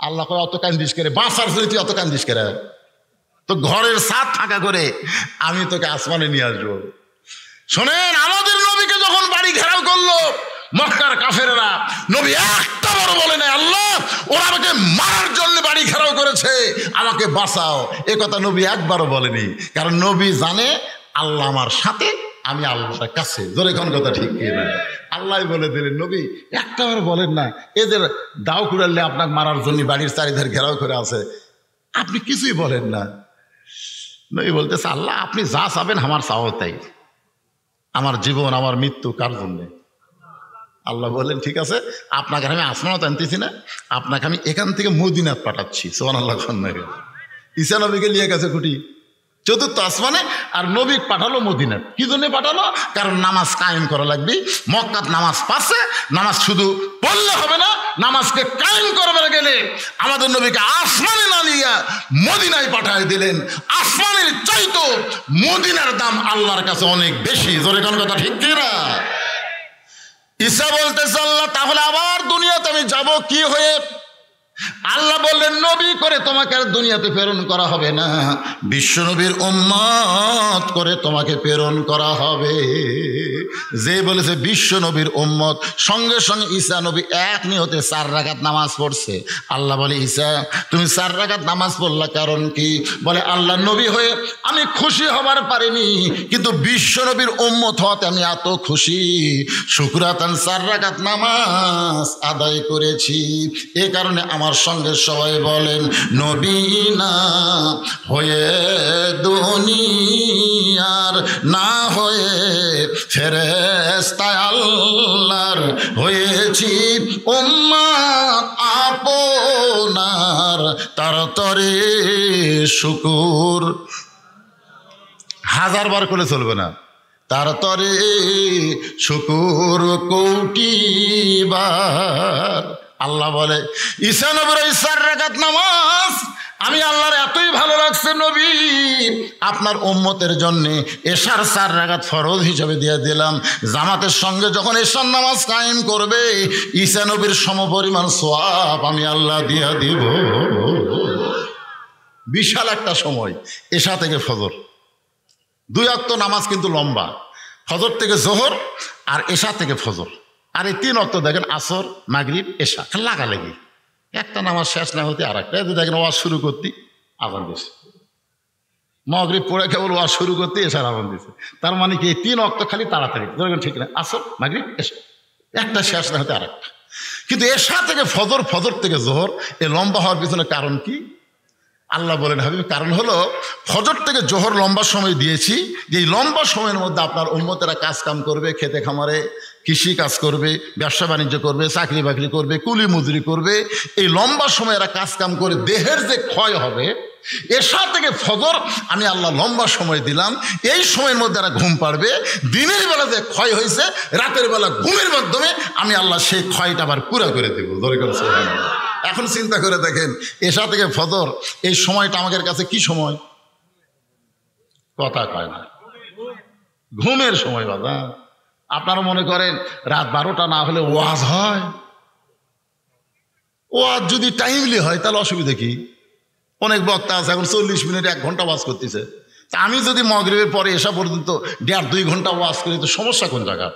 আল্লাহ কয়, অত কান্দিস করে, বাঁচার জন্য তুই অত কান্দিস করে, তো ঘরের ছাদ ফাঁকা করে আমি তোকে আসমানে নিয়ে আসবো। শোনেন, আমাদের নবীকে যখন বাড়ি ঘেরাও করলো মক্কার কাফেররা, নবী একটা বড় বলে নাই, আল্লাহ ওরা আমাকে মারার জন্য বাড়ি ঘেরাও করেছে, আমাকে বাঁচাও। এ কথা নবী একবারও বলেনি, কারণ নবী জানে আল্লাহ আমার সাথে, আমি আল্লাহর কাছে। জোরে কোন কথা ঠিক কি না? আল্লাহ বলে দিলেন, নবী একটাবার বলেন না, এদের দাও কুড়ালে আপনাকে মারার জন্য বাড়ির চারিধার ঘেরাও করে আছে, আপনি কিছুই বলেন না। নবী বলতেছে, আল্লাহ আপনি যা চাবেন আমার চাও তাই, আমার জীবন আমার মৃত্যু কার জন্যে? আল্লাহ বললেন, ঠিক আছে, আপনাকে আমি আসমানত আনতেছি না, আপনাকে আমি এখান থেকে মদিনাত পাঠাচ্ছি। সুবহানাল্লাহ। ঈসা নবীকে নিয়ে গেছে কুটি 4র্থ আসমানে, আর নবী পাঠালো মদিনাত। কি জন্য পাঠালো? কারণ নামাজ কায়েম করা লাগবে। মক্কাত নামাজ পাচ্ছে, নামাজ শুধু পড়লে হবে না, নামাজকে কায়েম করবার গেলে আমাদের নবীকে আসমানে না নিয়ে মদিনায় পাঠায় দিলেন। আসমানের চাইতো মদিনার দাম আল্লাহর কাছে অনেক বেশি। জোরে কোন কথা ঠিক কিনা? ঈসা বলতেছে, আল্লাহ তাহলে আবার দুনিয়াতে আমি যাব কি হয়ে? আল্লাহ বললেন নবী করে তোমাকে আর দুনিয়াতে প্রেরণ করা হবে না, বিশ্ব নবীর উম্মত করে তোমাকে প্রেরণ করা হবে। যে বলেছে বিশ্ব নবীর উম্মত, সঙ্গে সঙ্গে ঈসা নবী এক নিয়তে 4 রাকাত নামাজ পড়ছে। আল্লাহ বলে ঈসা তুমি 4 রাকাত নামাজ পড়লা কারণ কি? বলে আল্লাহ নবী হয়ে আমি খুশি হবার পারিনি, কিন্তু বিশ্ব নবীর উম্মত হতে আমি এত খুশি, শুকরাতান 4 রাকাত নামাজ আদায় করেছি। এ কারণে আমার সঙ্গে সবাই বলেন নবী না হয়ে দুনিয়ার, না হয়ে ফেরেশতা আল্লাহর হয়েছি উম্মত আপনার, তার তরে শুকুর। 1000 বার করে চলবে না, তার তরে শুকুর কোটিবার। আল্লাহ বলে ঈসা নবীর 4 রাকাত নামাজ আমি আল্লাহর এতই ভালো লাগছে নবী, আপনার উম্মতের জন্য এশার 4 রাকাত ফরজ হিসেবে দিয়ে দিলাম। জামাতের সঙ্গে যখন এশার নামাজ কায়েম করবে ঈসা নবীর সমপরিমাণ সওয়াব আমি আল্লাহ দিয়া দিব। বিশাল একটা সময় এশা থেকে ফজর, 2 ওয়াক্ত নামাজ কিন্তু লম্বা, ফজর থেকে জোহর আর এশা থেকে ফজর। আর এই 3 ওয়াক্ত দেখেন আসর মাগরিব এশা লাগালাগি, একটা নামাজ শেষ না হতে আর একটা। দেখেন ওয়াজ শুরু করতে আজান দিছে, মাগরিব পড়ে কেবল ওয়াজ শুরু করতে এশার আজান দিছে। তার মানে কি এই 3 ওয়াক্ত খালি তাড়াতাড়ি, ঠিক না? আসর মাগরিব এশা, একটা শেষ না হতে আর একটা। কিন্তু এশা থেকে ফজর, ফজর থেকে জোহর এ লম্বা হওয়ার পিছনে কারণ কি? আল্লাহ বলেন হাবিব কারণ হলো ফজর থেকে জোহর লম্বা সময় দিয়েছি, যে এই লম্বা সময়ের মধ্যে আপনার উম্মতেরা কাজ কাম করবে, খেতে খামারে কৃষি কাজ করবে, ব্যবসা বাণিজ্য করবে, চাকরি বাকরি করবে, কুলি মজুরি করবে। এই লম্বা সময় এরা কাজ কাম করে দেহের যে ক্ষয় হবে, এশা থেকে ফজর আমি আল্লাহ লম্বা সময় দিলাম। এই সময়ের মধ্যে এরা ঘুম পাড়বে, দিনের বেলা যে ক্ষয় হয়েছে রাতের বেলা ঘুমের মাধ্যমে আমি আল্লাহ সেই ক্ষয়টা আবার পুরা করে দেব। এখন চিন্তা করে দেখেন এশা থেকে ফজর এই সময়টা আমাদের কাছে কি সময়? কথা কয় না, ঘুমের সময় বাবা। আপনারা মনে করেন রাত 12টা না হলে ওয়াজ হয়? ওয়াজ যদি টাইমলি হয় তাহলে অসুবিধা কি? অনেক বক্তা আছে এখন 40 মিনিট 1 ঘন্টা ওয়াজ করতেছে। তা আমি যদি মাগরিবের পরে এসা পর্যন্ত 1.5-2 ঘন্টা ওয়াজ করি তো সমস্যা কোন জায়গা?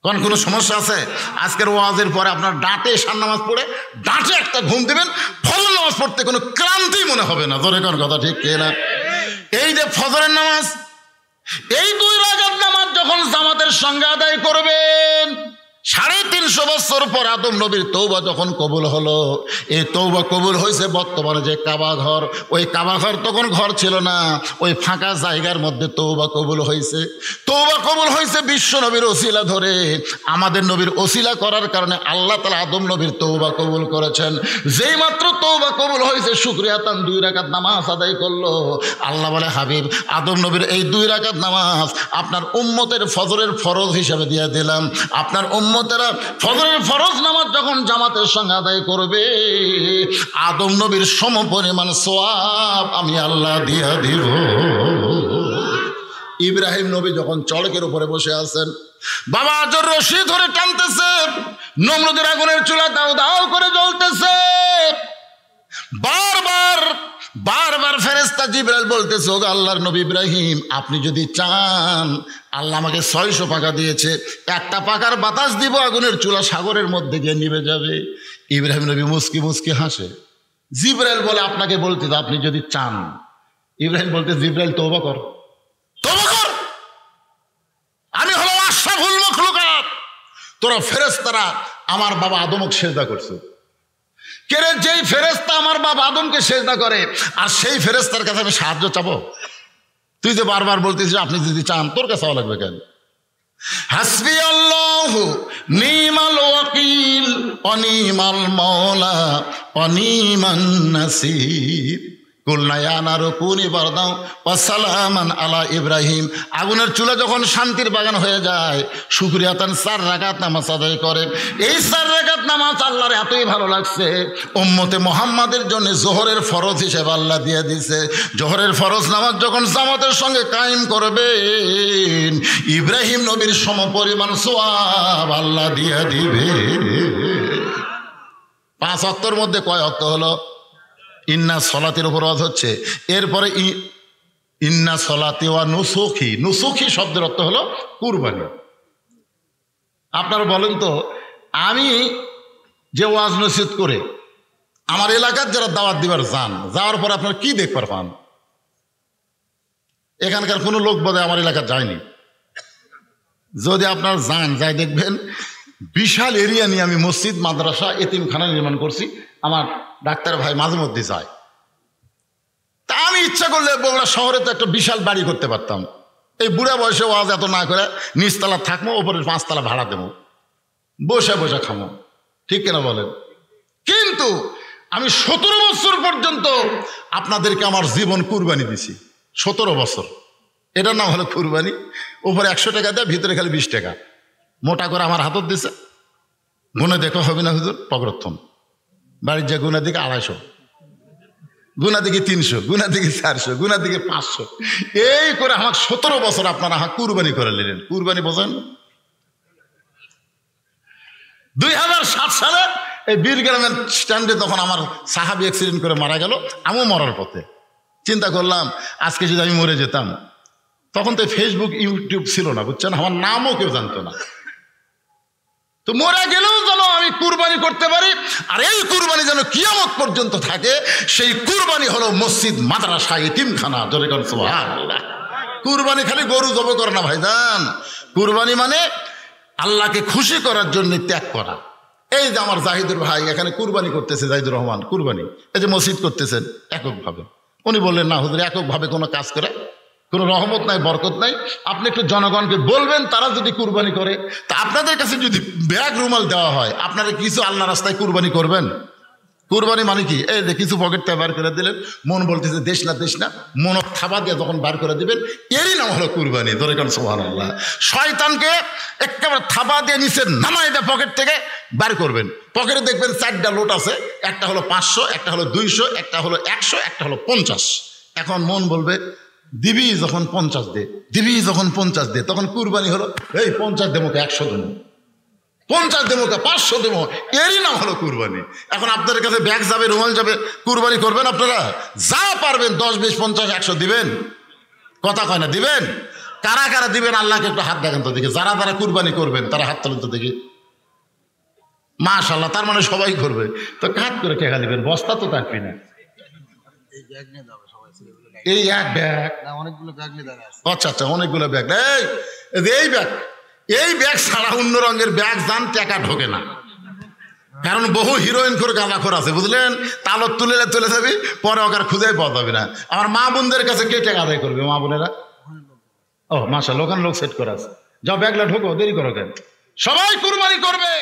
কোনো সমস্যা আছে? আজকের ওয়াজের পরে আপনার ডাঁটে এশার নামাজ পড়ে ডাঁটে একটা ঘুম দেবেন, ফজর নামাজ পড়তে কোনো ক্লান্তি মনে হবে না। ধরে কোন কথা ঠিক কে না? এই যে ফজরের নামাজ, এই 2 রাকাত নামাজ যখন জামাতের সঙ্গে আদায় করবেন, 350 বছর পর আদম নবীর তওবা যখন কবুল হলো, এই তওবা কবুল হয়েছে বর্তমানে যে কাবা ঘর, ওই কাবা ঘর তখন ঘর ছিল না, ওই ফাঁকা জায়গার মধ্যে তওবা কবুল হয়েছে। তওবা কবুল হয়েছে বিশ্ব নবীর ওসিলা ধরে, আমাদের নবীর ওসিলা করার কারণে আল্লাহ তাআলা আদম নবীর তওবা কবুল করেছেন। যেই মাত্র তওবা কবুল হয়েছে শুকরিয়াতান 2 রাকাত নামাজ আদায় করলো। আল্লাহ বলে হাবিব আদম নবীর এই 2 রাকাত নামাজ আপনার উম্মতের ফজরের ফরজ হিসাবে দিয়ে দিলাম। আপনার উম্মতেরা ফজরের ফরজ নামাজ যখন জামাতের সঙ্গে আদায় করবে আদম নবীর সমপরিমাণ সওয়াব আমি আল্লাহ দিয়া দিব। ইব্রাহিম নবী যখন চড়কের উপরে বসে আছেন, বাবা আজর রশি ধরে টানতেছে, নমরুদের আগুনের চুলা দাও দাও করে জ্বলতেছে। বারবার ফেরেশতা জিবরাইল বলতেছে, ওগো আল্লাহর নবী ইব্রাহিম আপনি যদি চান আল্লাহ আমাকে 600 পাকা দিয়েছে, একটা পাকার বাতাস দিব আগুনের চুলা সাগরের মধ্যে গিয়ে নিভে যাবে। ইব্রাহিম নবী মুস্কি মুস্কি হাসে। জিবরাইল বলে আপনাকে বলতে আপনি যদি চান। ইব্রাহিম বলতে জিবরাইল তওবা কর, তওবা কর, আমি হলো আশরাফুল মাখলুকাত, তোরা ফেরেশতারা আমার বাবা আদমকে সেজদা করছে। কেরে যেই ফেরেশতা আমার বাবা আদমকে সেজদা করে আর সেই ফেরেশতার কাছে আমি সাহায্য চাবো? তুই যে বারবার বলতেছিস আপনি যদি চান, তোর কাছে লাগবে কেন? হাসবি আল্লাহু নিমাল ওয়াকিল অনিমাল মাওলা অনিমান নাসির। আলা ইব্রাহিম, আগুনের চুলা যখন শান্তির বাগান হয়ে যায় শুকরিয়াতান 4 রাকাত নামাজ আদায় করে। এই 4 রাকাত নামাজ আল্লাহর এতই ভালো লাগছে, উম্মতে মুহাম্মাদের জন্য জোহরের ফরজ হিসেবে আল্লাহ দিয়ে দিছে। জোহরের ফরজ নামাজ যখন জামাতের সঙ্গে কায়েম করবেন ইব্রাহিম নবীর সমপরিমাণ সওয়াব আল্লাহ দিয়ে দিবে। 5 ওয়াক্তের মধ্যে কয় ওয়াক্ত হলো? ইন্না সলাতের উপর ওয়াজ হচ্ছে। এরপরে ইন্না সলাতে ওয়া নুসুখি, নুসুখি শব্দের অর্থ হলো কুরবানি। আপনারা বলেন তো, আমি যে ওয়াজ নসিহত করে আমার এলাকার যারা দাওয়াত দিবার যান, যাওয়ার পর আপনারা কি দেখবার পান? এখানকার কোনো লোক বোধহয় আমার এলাকা যায়নি। যদি আপনার যান, যাই দেখবেন বিশাল এরিয়া নিয়ে আমি মসজিদ, মাদ্রাসা, এতিমখানা নির্মাণ করছি। আমার ডাক্তার ভাই মাঝে মধ্যে যায়। তা আমি ইচ্ছা করলে বগুড়া শহরে তো একটা বিশাল বাড়ি করতে পারতাম। এই বুড়া বয়সে ওয়াজ এত না করে নিচতলা থাকবো, ওপরে 5 তলা ভাড়া দেবো, বসে বসে খামো, ঠিক কিনা বলেন? কিন্তু আমি 17 বছর পর্যন্ত আপনাদেরকে আমার জীবন কুরবানি দিছি। 17 বছর, এটার নাম হলো কুরবানি। উপরে 100 টাকা দেয়, ভিতরে খালি 20 টাকা মোটা করে আমার হাতত দিছে। গুনে দেখো হবে না হুজুর? প্রথম বাড়ির যে গুনা দিকে 250, গুনা দিকে 300, গুনা দিকে 400, গুনা দিকে 500, এই করে আমার 17 বছর আপনারা কুরবানি করে নিলেন। কুরবানি বোঝেন? 2007 সালে এই বীরগ্রামের স্ট্যান্ডে তখন আমার সাহাবী অ্যাক্সিডেন্ট করে মারা গেল, আমিও মরার পথে। চিন্তা করলাম আজকে যদি আমি মরে যেতাম, তখন তো ফেসবুক ইউটিউব ছিল না, বুঝছেন, আমার নামও কেউ জানতো না। তো মরে গেলেও যেন আমি কুরবানি করতে পারি, আর এই কুরবানি যেন কিয়ামত পর্যন্ত থাকে। সেই কুরবানি হলো মসজিদ, মাদ্রাসা, এতিমখানা। জোরে কোন সুবহানাল্লাহ। কুরবানি খালি গরু জব করে না ভাইজান। কুরবানি মানে আল্লাহকে খুশি করার জন্য ত্যাগ করা। এই যে আমার জাহিদুর ভাই এখানে কুরবানি করতেছে, জাহিদুর রহমান কুরবানি, এই যে মসজিদ করতেছেন এককভাবে। উনি বললেন না হুজুর, এককভাবে কোনো কাজ করে কোনো রহমত নাই, বরকত নাই। আপনি একটু জনগণকে বলবেন, তারা যদি কুরবানি করে, তা আপনাদের কাছে যদি ব্যাগ রুমাল দেওয়া হয়, আপনারা কিছু আল্লাহ রাস্তায় কুরবানি করবেন? কুরবানি মানে কি? এই যে কিছু পকেট থেকে বার করে দিলেন, মন বলতেছে দেশ না দেশ না, মন থাবা দিয়ে যখন বার করে দিবেন, এরই নাম হলো কুরবানি। ধরে কারণ সুবহানাল্লাহ। শয়তানকে একেবারে থাবা দিয়ে নিচে নামাই দিয়ে পকেট থেকে বার করবেন। পকেটে দেখবেন 4টা লোট আছে, একটা হলো 500, একটা হলো 200, একটা হলো 100, একটা হলো 50। এখন মন বলবে দিবি যখন 50 দে, দিবি যখন 50 দে, তখন কুরবানি হলো এই 50 দেবো, 100 দেবো, 50 দেবো, 500 দেবো, এরই নাম হলো কুরবানি। এখন আপনাদের কাছে ব্যাগ যাবে, রুমাল যাবে, কুরবানি করবেন আপনারা? যা পারবেন 10, 20, 50, 100 দিবেন। কথা কয় না? দিবেন। কারা কারা দিবেন আল্লাহকে একটু হাত দেখেন তো দেখি। যারা যারা কুরবানি করবেন তারা হাত তোলেন তো দেখি। মাশাআল্লাহ, তার মানে সবাই করবে। তো কাজ করে টাকা দিবেন, বস্তা তো থাকবি না। এই এক ব্যাগ, অনেকগুলো ব্যাগ নিয়ে দাঁড়ায় আছে। আচ্ছা আচ্ছা, অনেকগুলো ব্যাগ। এই ব্যাগ ছাড়া অন্য রঙের ব্যাগ যান টাকা ঢোকে না। কারণ বহু হিরোইন করে গাঁজাখোর আছে, বুঝলেন? তালত তুলে যাবি, পরে ওকে খুঁজেই পাওয়া যাবে না। আমার মা বোনদের কাছে কে টাকা আদায় করবে? মা বোনেরা। ও মাশাআল্লাহ, ওখানে লোক সেট করা আছে। যাও ব্যাগলা ঢোকো, দেরি করো কেন? সবাই কুরবানি করবে।